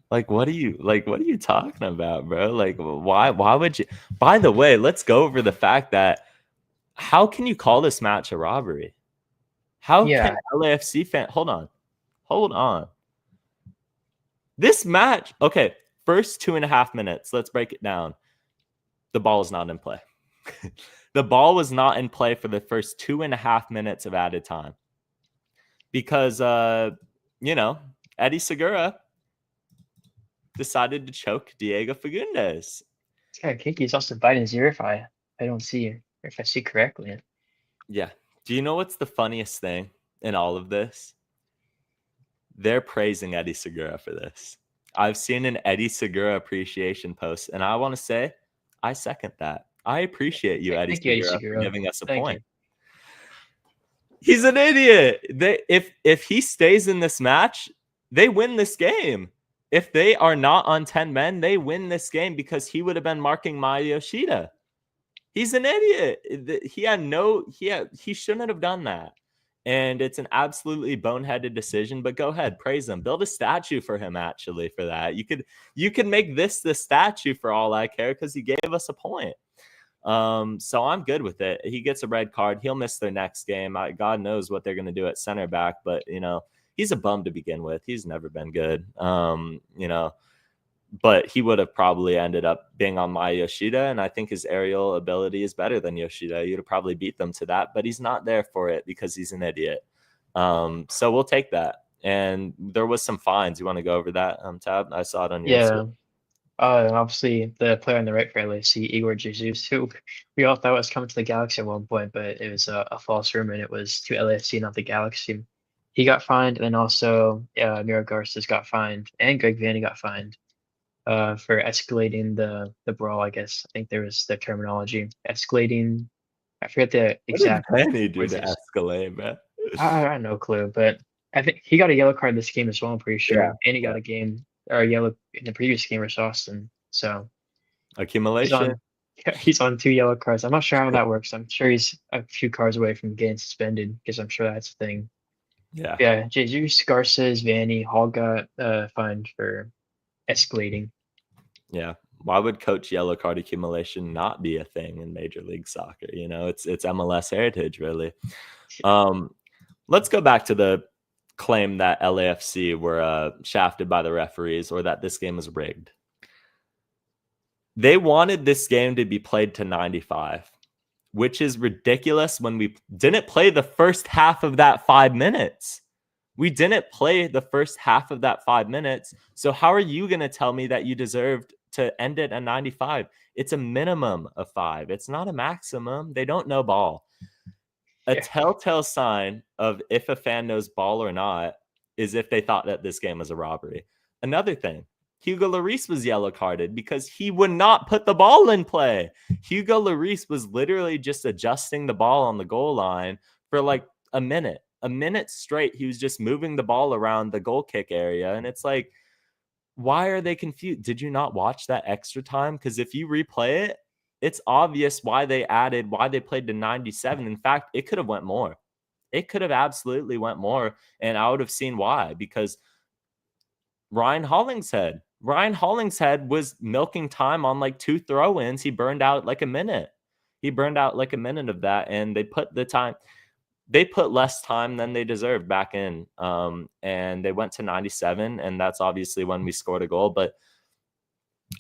What are you talking about, bro? Why would you? By the way, let's go over the fact that how can you call this match a robbery? How can LAFC fan? Hold on. This match, okay, first 2.5 minutes. Let's break it down. The ball is not in play. The ball was not in play for the first 2.5 minutes of added time because Eddie Segura decided to choke Diego Fagundes. It's kind of kinky. He's also biting his ear if I see correctly. Yeah. Do you know what's the funniest thing in all of this? They're praising Eddie Segura for this. I've seen an Eddie Segura appreciation post, and I want to say I second that. I appreciate you, Eddie Segura, for giving us a point. He's an idiot. If he stays in this match, they win this game. If they are not on 10 men, they win this game because he would have been marking Maya Yoshida. He's an idiot. He shouldn't have done that. And it's an absolutely boneheaded decision, but go ahead, praise him. Build a statue for him, actually, for that. You could make this the statue for all I care because he gave us a point. So I'm good with it. He gets a red card. He'll miss their next game. God knows what they're going to do at center back, but, he's a bum to begin with. He's never been good. But he would have probably ended up being on Maya Yoshida, and I think his aerial ability is better than Yoshida. You'd have probably beat them to that, but he's not there for it because he's an idiot. So we'll take that. And there was some fines. You want to go over that, Tab? I saw it on your Instagram. Obviously, the player on the right for LAC, Igor Jesus, who we all thought was coming to the Galaxy at one point, but it was a false rumor, and it was to LAFC, not the Galaxy. He got fined, and also Miro Garces got fined, and Greg Vanny got fined. For escalating the brawl, I guess. I think there was the terminology. Escalating. I forget the exact. What did Vanny do to escalate, man? I have no clue, but I think he got a yellow card this game as well, I'm pretty sure. Yeah. And he got a yellow in the previous game versus Austin. So accumulation. He's on 2 yellow cards. I'm not sure how that works. I'm sure he's a few cards away from getting suspended because I'm sure that's a thing. Yeah. Jesus, Garces, Vanny, Hall got fined for escalating. Yeah. Why would coach yellow card accumulation not be a thing in Major League Soccer? It's MLS heritage, really. Let's go back to the claim that LAFC were shafted by the referees or that this game was rigged. They wanted this game to be played to 95, which is ridiculous when we didn't play the first half of that 5 minutes. We didn't play the first half of that 5 minutes. So how are you going to tell me that you deserved to end it at 95? It's a minimum of 5. It's not a maximum. They don't know ball. A Yeah. telltale sign of if a fan knows ball or not is if they thought that this game was a robbery. Another thing, Hugo Lloris was yellow carded because he would not put the ball in play. Hugo Lloris was literally just adjusting the ball on the goal line for like a minute straight. He was just moving the ball around the goal kick area. And it's like, why are they confused? Did you not watch that extra time? Because if you replay it, it's obvious why they played to 97. In fact, it could have went more. It could have absolutely went more. And I would have seen why, because Ryan Hollingshead was milking time on like 2 throw-ins. He burned out like a minute. Of that. And they put less time than they deserved back in. And they went to 97. And that's obviously when we scored a goal. But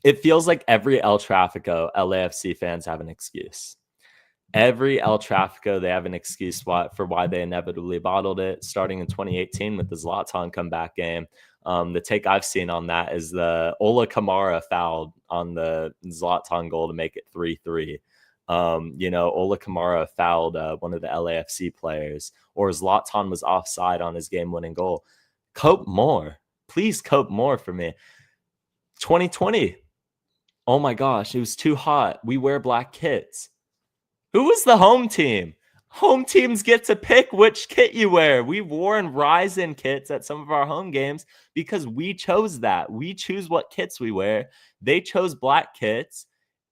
it feels like every El Trafico LAFC fans have an excuse. Every El Trafico, they have an excuse for why they inevitably bottled it, starting in 2018 with the Zlatan comeback game. The take I've seen on that is the Ola Kamara fouled on the Zlatan goal to make it 3-3. Ola Kamara fouled one of the LAFC players, or Zlatan was offside on his game-winning goal. Cope more. Please cope more for me. 2020. Oh my gosh, it was too hot. We wear black kits. Who was the home team? Home teams get to pick which kit you wear. We've worn Ryzen kits at some of our home games because we chose that. We choose what kits we wear. They chose black kits.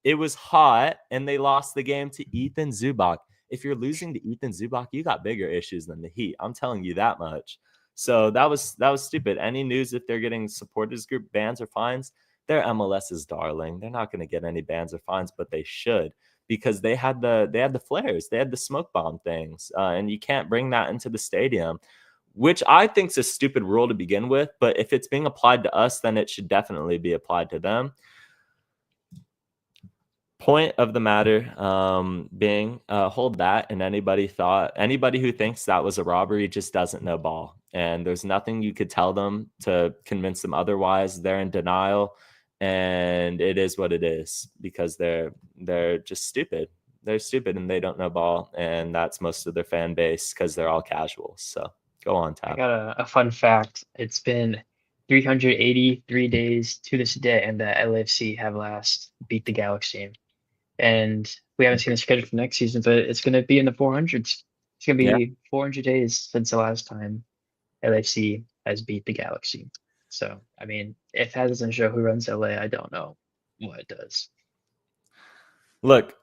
It was hot, and they lost the game to Ethan Zubak. If you're losing to Ethan Zubak, you got bigger issues than the Heat. I'm telling you that much. So that was stupid. Any news if they're getting supporters group bans or fines? They're MLS's darling. They're not going to get any bans or fines, but they should, because they had the flares, they had the smoke bomb things, and you can't bring that into the stadium, which I think is a stupid rule to begin with. But if it's being applied to us, then it should definitely be applied to them. Point of the matter being, hold that. And anybody who thinks that was a robbery just doesn't know ball, and there's nothing you could tell them to convince them otherwise. They're in denial, and it is what it is, because they're just stupid. They're stupid and they don't know ball, and that's most of their fan base because they're all casuals. So go on, I Tab. got a fun fact. It's been 383 days to this day, and the LAFC have last beat the Galaxy. And we haven't seen the schedule for next season, but it's going to be in the 400s. It's going to be 400 days since the last time LAFC has beat the Galaxy. So, I mean, if that doesn't show who runs LA, I don't know what does. Look,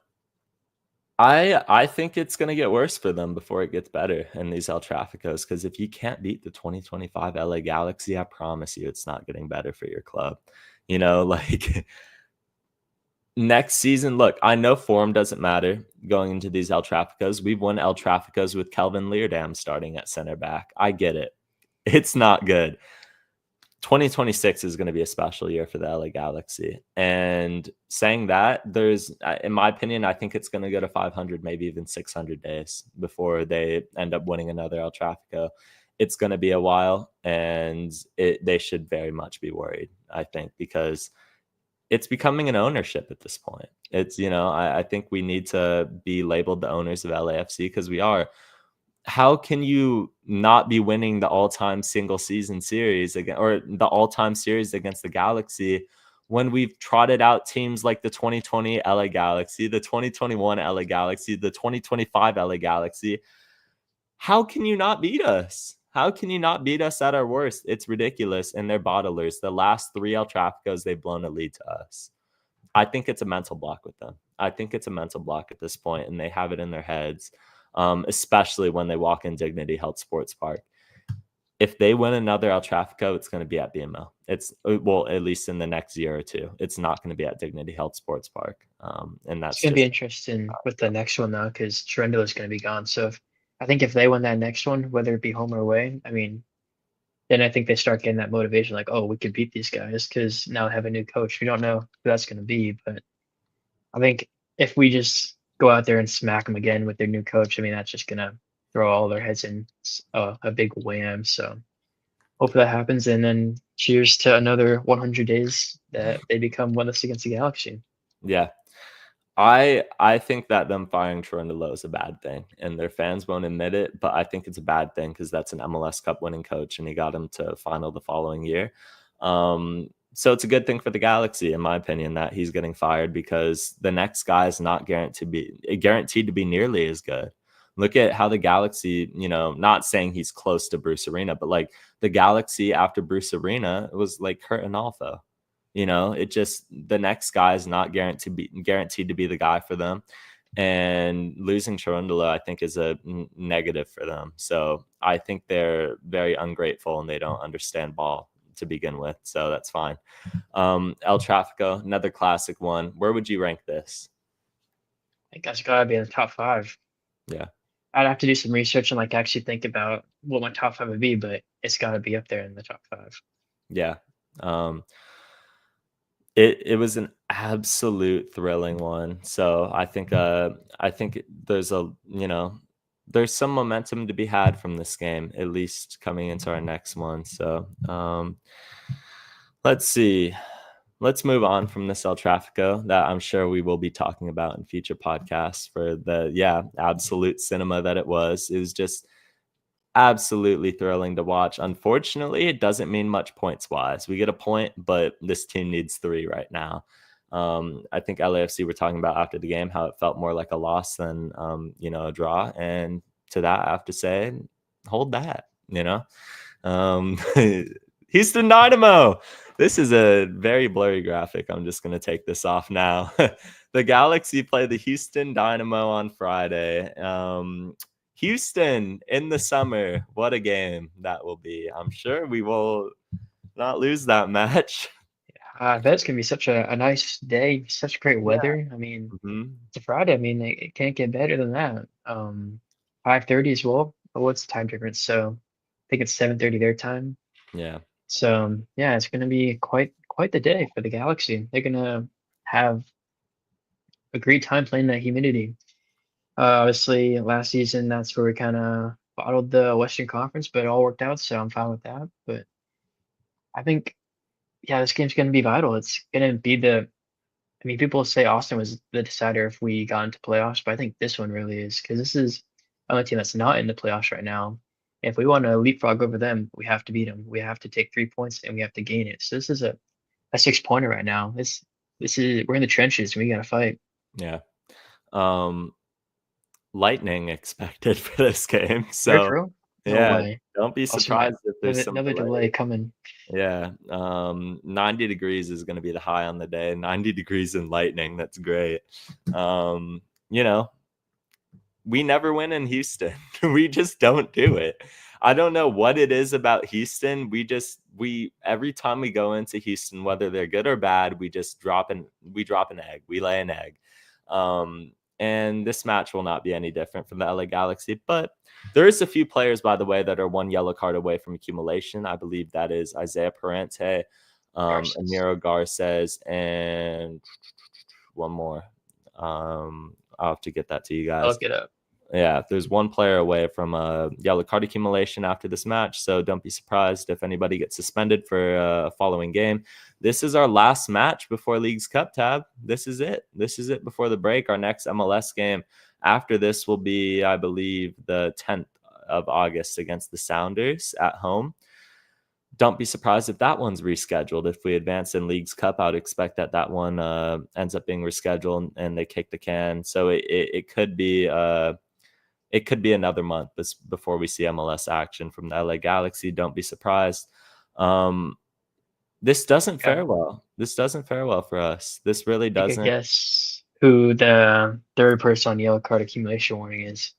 I think it's going to get worse for them before it gets better in these El Traficos, because if you can't beat the 2025 LA Galaxy, I promise you it's not getting better for your club. Like next season, look, I know form doesn't matter going into these El Traficos. We've won El Traficos with Kelvin Leerdam starting at center back. I get it. It's not good. 2026 is going to be a special year for the LA Galaxy. And saying that, in my opinion, I think it's going to go to 500, maybe even 600 days before they end up winning another El Trafico. It's going to be a while, and they should very much be worried, I think, because it's becoming an ownership at this point. It's, I think we need to be labeled the owners of LAFC, because we are. How can you not be winning the all-time single season series again, or the all-time series against the Galaxy, when we've trotted out teams like the 2020 LA Galaxy, the 2021 LA Galaxy, the 2025 LA Galaxy? How can you not beat us? How can you not beat us at our worst? It's ridiculous. And they're bottlers. The last 3 El Traficos, they've blown a lead to us. I think it's a mental block with them. I think it's a mental block at this point, and they have it in their heads. Especially when they walk in Dignity Health Sports Park. If they win another El Trafico, it's going to be at BMO. At least in the next year or two, it's not going to be at Dignity Health Sports Park. And that's going to be interesting with the next one, though, because Trendle is going to be gone. So I think if they win that next one, whether it be home or away, I mean, then I think they start getting that motivation, like, oh, we could beat these guys because now they have a new coach. We don't know who that's going to be, but I think if we just go out there and smack them again with their new coach, I mean, that's throw all their heads in a big wham. So hopefully that happens, and then cheers to another 100 days that they become winless against the Galaxy. Yeah. I think that them firing Cherundolo is a bad thing, and their fans won't admit it, but I think it's a bad thing because that's an MLS Cup winning coach, and he got him to final the following year. So it's a good thing for the Galaxy, in my opinion, that he's getting fired, because the next guy is not guaranteed to be nearly as good. Look at how the Galaxy, not saying he's close to Bruce Arena, but like the Galaxy after Bruce Arena, it was like Kurt Analfo. It just, the next guy is not guaranteed to be the guy for them. And losing Cherundolo, I think, is a negative for them. So I think they're very ungrateful and they don't understand ball to begin with. So that's fine. El Trafico, another classic one. Where would you rank this? I think that's gotta be in the top 5. Yeah. I'd have to do some research and actually think about what my top 5 would be, but it's gotta be up there in the top 5. Yeah. It was an absolute thrilling one. So I think there's there's some momentum to be had from this game, at least coming into our next one. So let's see. Let's move on from this El Trafico that I'm sure we will be talking about in future podcasts for the absolute cinema that it was. It was just absolutely thrilling to watch. Unfortunately, it doesn't mean much points wise. We get a point, but this team needs 3 right now. I think LAFC were talking about after the game how it felt more like a loss than a draw. And to that, I have to say, hold that. Houston Dynamo. This is a very blurry graphic. I'm just going to take this off now. The Galaxy play the Houston Dynamo on Friday. Houston in the summer. What a game that will be. I'm sure we will not lose that match. I bet it's going to be such a nice day, such great weather. I mean, It's a Friday. I mean, it can't get better than that. 5:30 as well. But what's the time difference? So I think it's 7:30 their time. Yeah. So yeah, it's going to be quite the day for the Galaxy. They're going to have a great time playing that humidity. Obviously, last season that's where we kind of bottled the Western Conference, but it all worked out, so I'm fine with that. But I think, yeah, this game's going to be vital. It's going to be I mean, people say Austin was the decider if we got into playoffs, but I think this one really is, because this is another team that's not in the playoffs right now. If we want to leapfrog over them, we have to beat them. We have to take 3 points and we have to gain it. So this is a 6-pointer right now. This is, we're in the trenches and we got to fight. Yeah. Lightning expected for this game. So don't be surprised if there's some another delay coming. Yeah. 90 degrees is going to be the high on the day. 90 degrees in lightning. That's great. We never win in Houston. We just don't do it. I don't know what it is about Houston. We every time we go into Houston, whether they're good or bad, we drop an egg. We lay an egg. And this match will not be any different from the LA Galaxy. But there is a few players, by the way, that are 1 yellow card away from accumulation. I believe that is Isaiah Parente, Amiro Garces, and one more. I'll have to get that to you guys. I'll look it up. Yeah, there's 1 player away from a yellow card accumulation after this match, so don't be surprised if anybody gets suspended for a following game. This is our last match before League's Cup, Tab. This is it. This is it before the break. Our next MLS game after this will be, I believe, the 10th of August against the Sounders at home. Don't be surprised if that one's rescheduled. If we advance in League's Cup, I would expect that one ends up being rescheduled and they kick the can. So it could be another month before we see MLS action from the LA Galaxy. Don't be surprised. This doesn't fare well. This doesn't fare well for us. This really doesn't. I guess who the third person on yellow card accumulation warning is.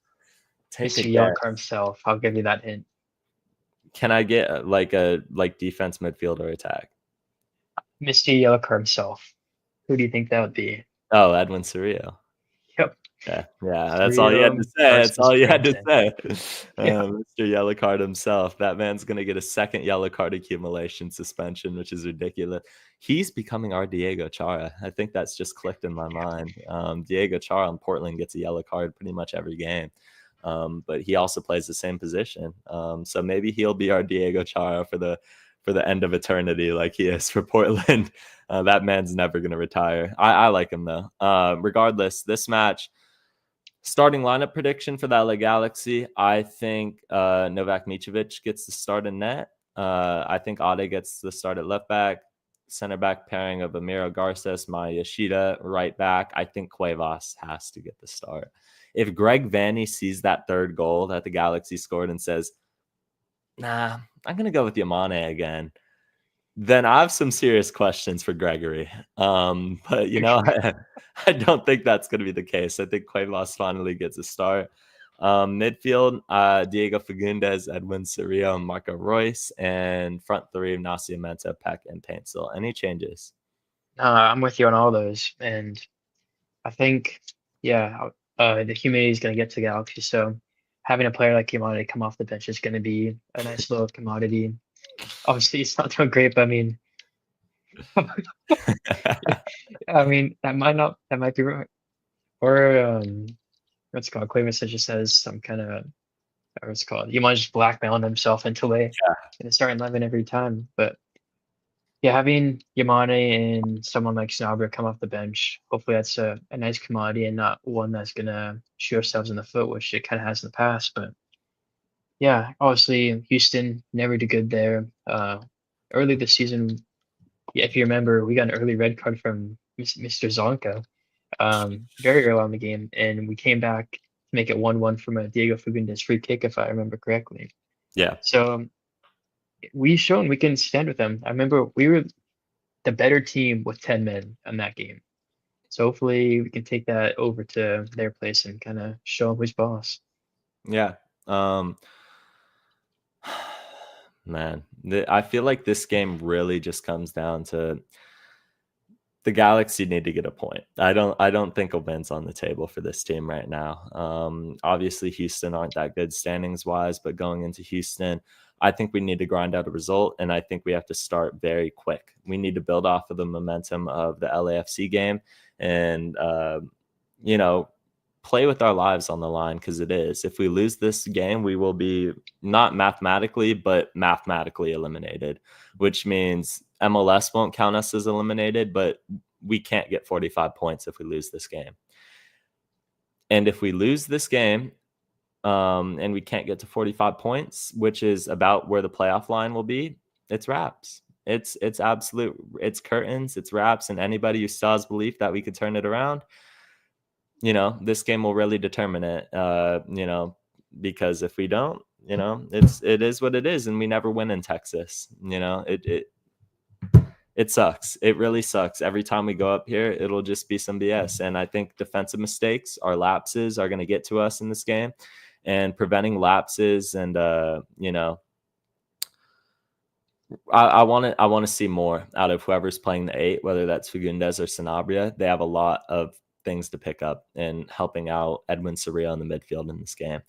Mr. Yellow card himself. I'll give you that hint. Can I get a defense, midfield, or attack? Mr. Yellow card himself. Who do you think that would be? Oh, Edwin Cerrillo. Yep. Yeah. That's all you had to say. That's all you had to say. Mr. Yellow card himself. That man's going to get a second yellow card accumulation suspension, which is ridiculous. He's becoming our Diego Chara. I think that's just clicked in my mind. Diego Chara in Portland gets a yellow card pretty much every game. but he also plays the same position. So maybe he'll be our Diego Chara for the end of eternity, like he is for Portland. That man's never going to retire. I like him though. Regardless, this match, starting lineup prediction for the LA Galaxy, I think Novak Mitrovic gets the start in net. I think Ade gets the start at left back. Center back pairing of Amiro Garces, Maya Yoshida, right back. I think Cuevas has to get the start. If Greg Vanny sees that third goal that the Galaxy scored and says, nah, I'm going to go with Yamane again, then I have some serious questions for Gregory. But, you know, I don't think that's going to be the case. I think Cuevas finally gets a start. Midfield, Diego Fagundes, Edwin Cerrillo, and Marco Royce, and front three of Nascimento, Peck, and Paintsel. Any changes? I'm with you on all those, and I think, yeah, the humidity is going to get to Galaxy, so having a player like Yamane come off the bench is going to be a nice little commodity. Obviously, it's not doing great, but I mean, that might be right. Or what's it called? Cuevas just says some kind of, what's it called? Yamane just blackmailing himself into in the starting 11 every time, but. Yeah, having Yamane and someone like Sanabria come off the bench, hopefully that's a nice commodity and not one that's gonna shoot ourselves in the foot, which it kind of has in the past. But yeah, obviously Houston never did good there. Early this season, yeah, if you remember, we got an early red card from Mr. Zonka, very early on in the game, and we came back to make it 1-1 from a Diego Fagundes free kick, if I remember correctly. Yeah. So we've shown we can stand with them. I remember we were the better team with 10 men in that game. So hopefully we can take that over to their place and kind of show them who's boss. Yeah. Man, I feel like this game really just comes down to the Galaxy need to get a point. I don't think a win's on the table for this team right now. Obviously Houston aren't that good standings wise, but going into Houston, I think we need to grind out a result, and I think we have to start very quick. We need to build off of the momentum of the LAFC game and, you know, play with our lives on the line, because it is. If we lose this game, we will be not mathematically, but mathematically eliminated, which means MLS won't count us as eliminated, but we can't get 45 points if we lose this game. And if we lose this game, and we can't get to 45 points, which is about where the playoff line will be, it's wraps. It's absolute, it's curtains, it's wraps. And anybody who still has belief that we could turn it around, you know, this game will really determine it, you know, because if we don't, you know, it is what it is. And we never win in Texas. You know, it sucks. It really sucks. Every time we go up here, it'll just be some BS. And I think defensive mistakes, our lapses are going to get to us in this game. And preventing lapses and, you know, I want to see more out of whoever's playing the 8, whether that's Fagundes or Sanabria. They have a lot of things to pick up in helping out Edwin Cerrillo in the midfield in this game.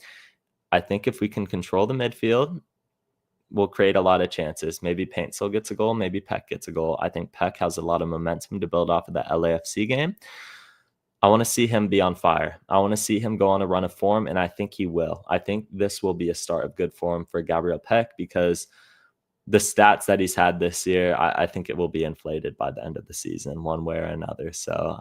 I think if we can control the midfield, we'll create a lot of chances. Maybe Paintsel gets a goal, maybe Peck gets a goal. I think Peck has a lot of momentum to build off of the LAFC game. I want to see him be on fire. I want to see him go on a run of form, and I think he will. I think this will be a start of good form for Gabriel Peck, because the stats that he's had this year, I think it will be inflated by the end of the season, one way or another. So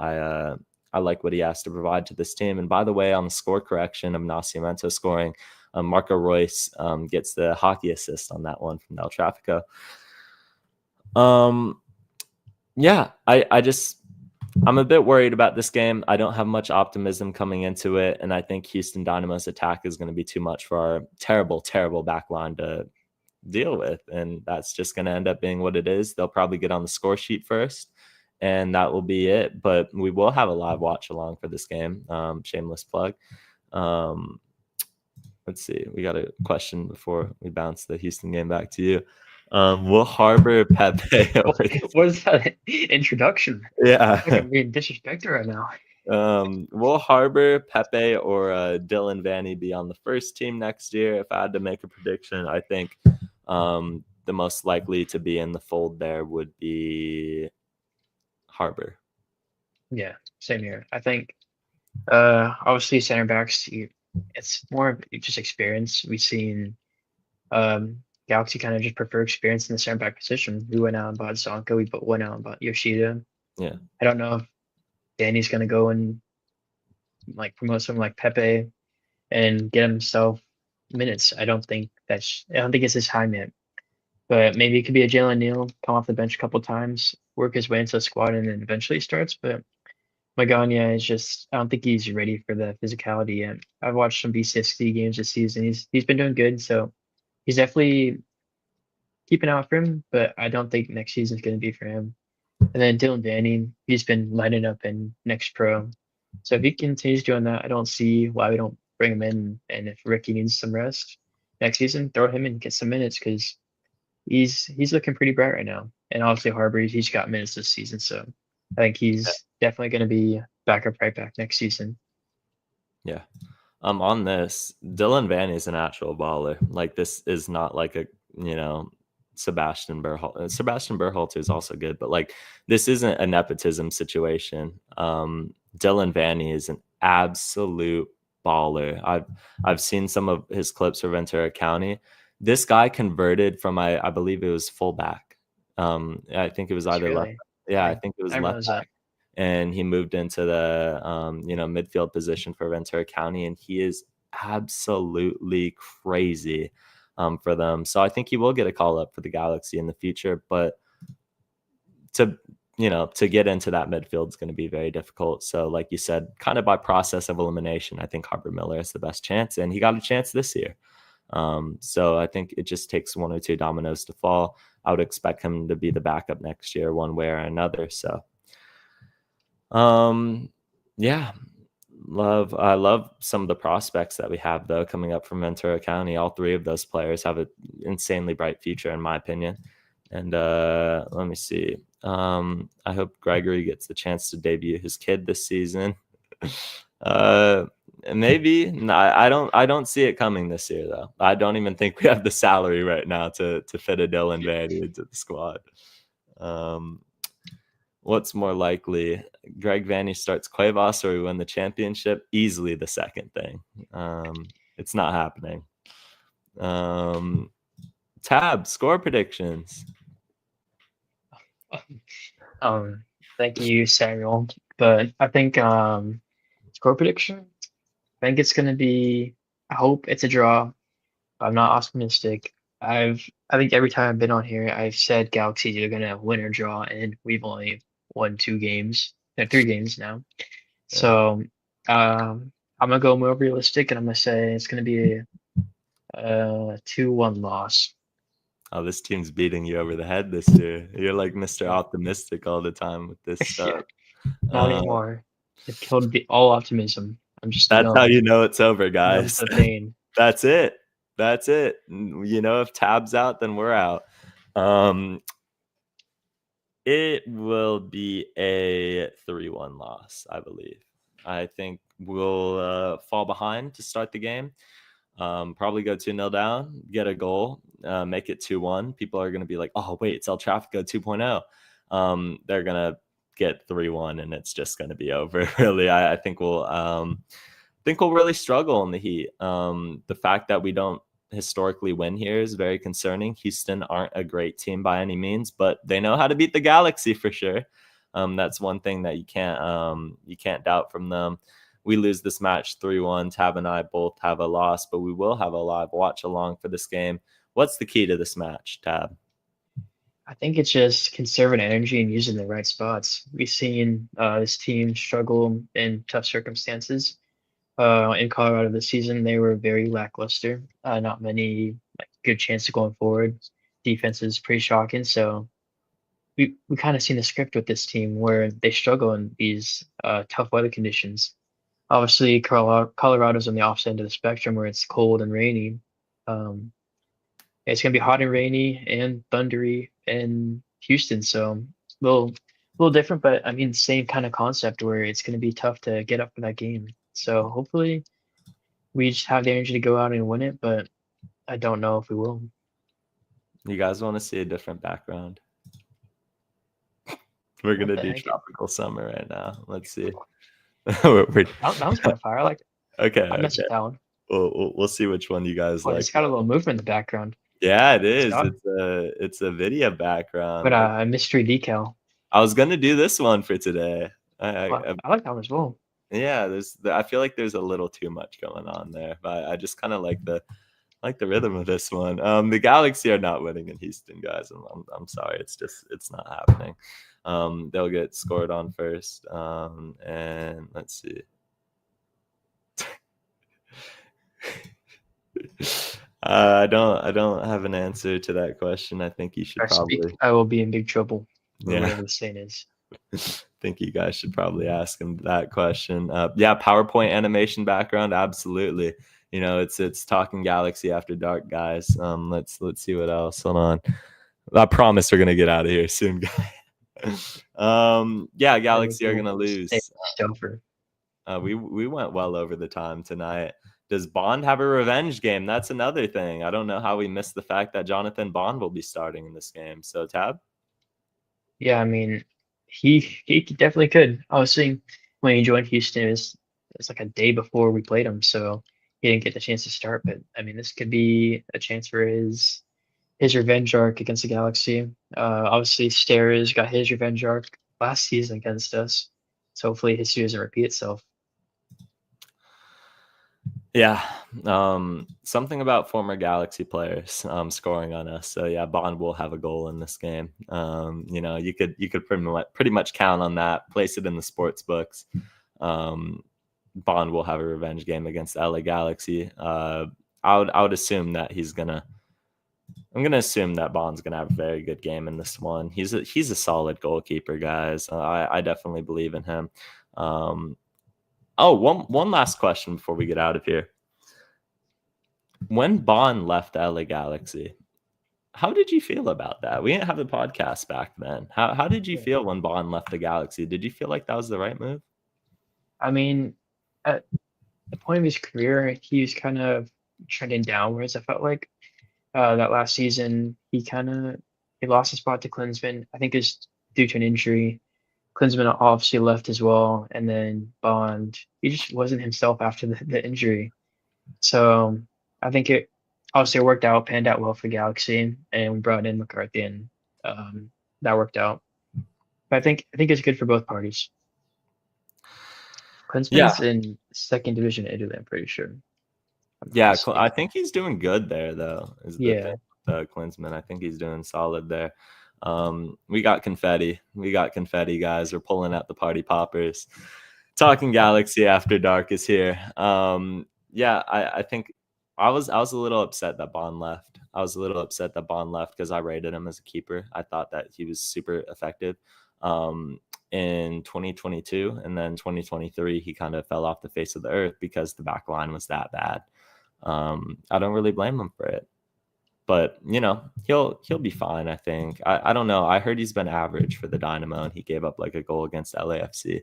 I like what he has to provide to this team. And by the way, on the score correction of Nascimento scoring, Marco Royce gets the hockey assist on that one from El Trafico. Yeah, I'm a bit worried about this game. I don't have much optimism coming into it, and I think Houston Dynamo's attack is going to be too much for our terrible, terrible back line to deal with, and that's just going to end up being what it is. They'll probably get on the score sheet first, and that will be it. But we will have a live watch along for this game. Shameless plug. Let's see. We got a question before we bounce the Houston game back to you. We'll harbor Pepe. What is that introduction? Yeah. I'm being disrespected right now. Will Harbor, Pepe, or Dylan Vanny be on the first team next year? If I had to make a prediction, I think the most likely to be in the fold there would be Harbor. Yeah, same here. I think obviously center backs, it's more of just experience. We've seen Galaxy kind of just prefer experience in the center back position. We went out and bought Zonka. We went out and bought Yoshida. Yeah. I don't know if Danny's gonna go and like promote someone like Pepe and get himself minutes. I don't think it's his time yet. But maybe it could be a Jalen Neal, come off the bench a couple times, work his way into the squad, and then eventually starts. But Magana is just I don't think he's ready for the physicality yet. I've watched some B60 games this season. He's been doing good, so he's definitely keeping out for him, but I don't think next season's gonna be for him. And then Dylan Vanning, he's been lighting up in next pro. So if he continues doing that, I don't see why we don't bring him in. And if Ricky needs some rest next season, throw him in and get some minutes because he's looking pretty bright right now. And obviously Harbour, he's got minutes this season, so I think he's definitely going to be backup right back next season. Yeah. On this, Dylan Vanny is an actual baller. Like, this is not like a, Sebastian Berhalter. Sebastian Berhalter is also good, but like, this isn't a nepotism situation. Dylan Vanny is an absolute baller. I've seen some of his clips for Ventura County. This guy converted from I believe it was fullback. I think it was either left. Yeah, I think it was left back. And he moved into the midfield position for Ventura County, and he is absolutely crazy for them. So I think he will get a call up for the Galaxy in the future, but to get into that midfield is going to be very difficult. So like you said, kind of by process of elimination, I think Harbour Miller has the best chance, and he got a chance this year. So I think it just takes one or two dominoes to fall. I would expect him to be the backup next year, one way or another. So yeah, I love some of the prospects that we have though coming up from Ventura County. All three of those players have an insanely bright future in my opinion. And let me see. I hope Gregory gets the chance to debut his kid this season. Maybe. No, I don't see it coming this year though. I don't even think we have the salary right now to fit a Dylan Vanny into the squad. What's more likely? Greg Vanny starts Cuevas or we win the championship? Easily the second thing. It's not happening. Tab, score predictions. Thank you, Samuel. But I think score prediction, I think it's gonna be I hope it's a draw. I'm not optimistic. I think every time I've been on here, I've said Galaxy's either gonna win or draw, and we've only won 3 games now. So I'm gonna go more realistic, and I'm gonna say it's gonna be a 2-1 loss. Oh, this team's beating you over the head this year. You're like Mr. Optimistic all the time with this stuff. Not anymore. It killed all optimism. I'm just That's how you know it's over, guys. That's it. If Tab's out, then we're out. It will be a 3-1 loss, I believe. I think we'll fall behind to start the game. Probably go 2-0 down, get a goal, make it 2-1. People are going to be like, oh, wait, it's El Trafico 2.0. They're going to get 3-1, and it's just going to be over, really. I think we'll really struggle in the heat. The fact that we don't historically win here is very concerning. Houston aren't a great team by any means, but they know how to beat the Galaxy for sure. That's one thing that you can't doubt from them. We lose this match 3-1. Tab and I both have a loss, but we will have a live watch along for this game. What's the key to this match, Tab? I think it's just conserving energy and using the right spots. We've seen this team struggle in tough circumstances. In Colorado this season, they were very lackluster. Not many good chances going forward. Defense is pretty shocking. So we kind of seen the script with this team where they struggle in these tough weather conditions. Obviously, Colorado's on the opposite end of the spectrum where it's cold and rainy. It's going to be hot and rainy and thundery in Houston. So a little different, but I mean, same kind of concept where it's going to be tough to get up for that game. So hopefully we just have the energy to go out and win it, but I don't know if we will. You guys want to see a different background? We're going to do tropical summer right now. Let's see. That was by fire. I like it. Okay. I messed with that one. We'll see which one you guys Well, like. it's got a little movement in the background. Yeah, it is. Stop. It's a video background. But a mystery decal. I was gonna do this one for today. Well, I like that one as well. Yeah, I feel like there's a little too much going on there, but I just kind of like the rhythm of this one. The Galaxy are not winning in Houston, guys. I'm sorry, it's not happening. They'll get scored on first. And let's see. I don't have an answer to that question. I think you should probably. I will be in big trouble. Yeah. Whatever the saying is. I think you guys should probably ask him that question. Yeah, PowerPoint animation background, absolutely. You know, it's Talking Galaxy After Dark, guys. Let's see what else. Hold on. I promise we're gonna get out of here soon, guys. Yeah, Galaxy are gonna lose. We went well over the time tonight. Does Bond have a revenge game? That's another thing. I don't know how we missed the fact that Jonathan Bond will be starting in this game. So, Tab? Yeah, I mean, he definitely could. I was seeing when he joined Houston, it was like a day before we played him, so he didn't get the chance to start. But I mean, this could be a chance for his revenge arc against the Galaxy. Obviously, Stairs got his revenge arc last season against us, so hopefully history doesn't repeat itself. Yeah, something about former Galaxy players scoring on us. So yeah, Bond will have a goal in this game. You know, you could pretty much count on that. Place it in the sports books. Bond will have a revenge game against the LA Galaxy. I would assume that I'm gonna assume that Bond's gonna have a very good game in this one. He's a solid goalkeeper, guys. I definitely believe in him. One last question before we get out of here. When Bond left the LA Galaxy, how did you feel about that? We didn't have the podcast back then. How did you feel when Bond left the Galaxy? Did you feel like that was the right move? I mean, at the point of his career, he was kind of trending downwards. I felt like that last season, he lost his spot to Klinsmann. I think it's due to an injury. Klinsmann obviously left as well, and then Bond, he just wasn't himself after the injury. So I think it obviously panned out well for Galaxy, and we brought in McCarthy, and that worked out. But I think it's good for both parties. Klinsmann's in second division Italy, I'm pretty sure. Yeah, I think he's doing good there, though. Klinsmann, I think he's doing solid there. We got confetti, guys. We're pulling out the party poppers. Talking Galaxy After Dark is here. Yeah, I think I was a little upset that Bond left. Because I rated him as a keeper. I thought that he was super effective in 2022, and then 2023 he kind of fell off the face of the earth because the back line was that bad. I don't really blame him for it. But, you know, he'll be fine, I think. I don't know. I heard he's been average for the Dynamo, and he gave up like a goal against LAFC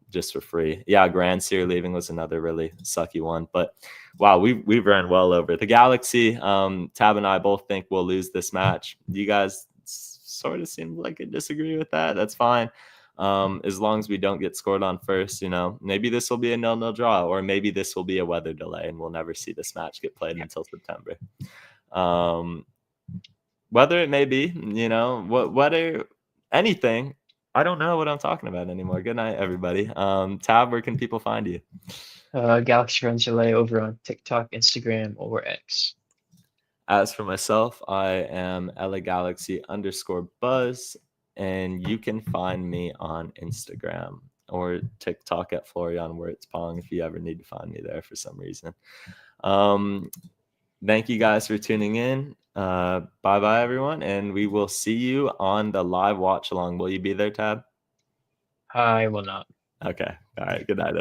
just for free. Yeah, Grand Sear leaving was another really sucky one. But, wow, we ran well over. The Galaxy, Tab and I both think we'll lose this match. You guys sort of seem like you disagree with that. That's fine. As long as we don't get scored on first, you know, maybe this will be a 0-0 draw, or maybe this will be a weather delay, and we'll never see this match get played until September. Whether it may be, you know, whether anything, I don't know what I'm talking about anymore. Good night, everybody. Tab, where can people find you? Galaxy Friends LA over on TikTok, Instagram, or X. As for myself, I am LAGalaxy_Buzz, and you can find me on Instagram or TikTok at Florian where it's Pong if you ever need to find me there for some reason. Thank you guys for tuning in. Bye everyone, and we will see you on the live watch along. Will you be there, Tab? I will not. Okay. All right. Good night, everyone.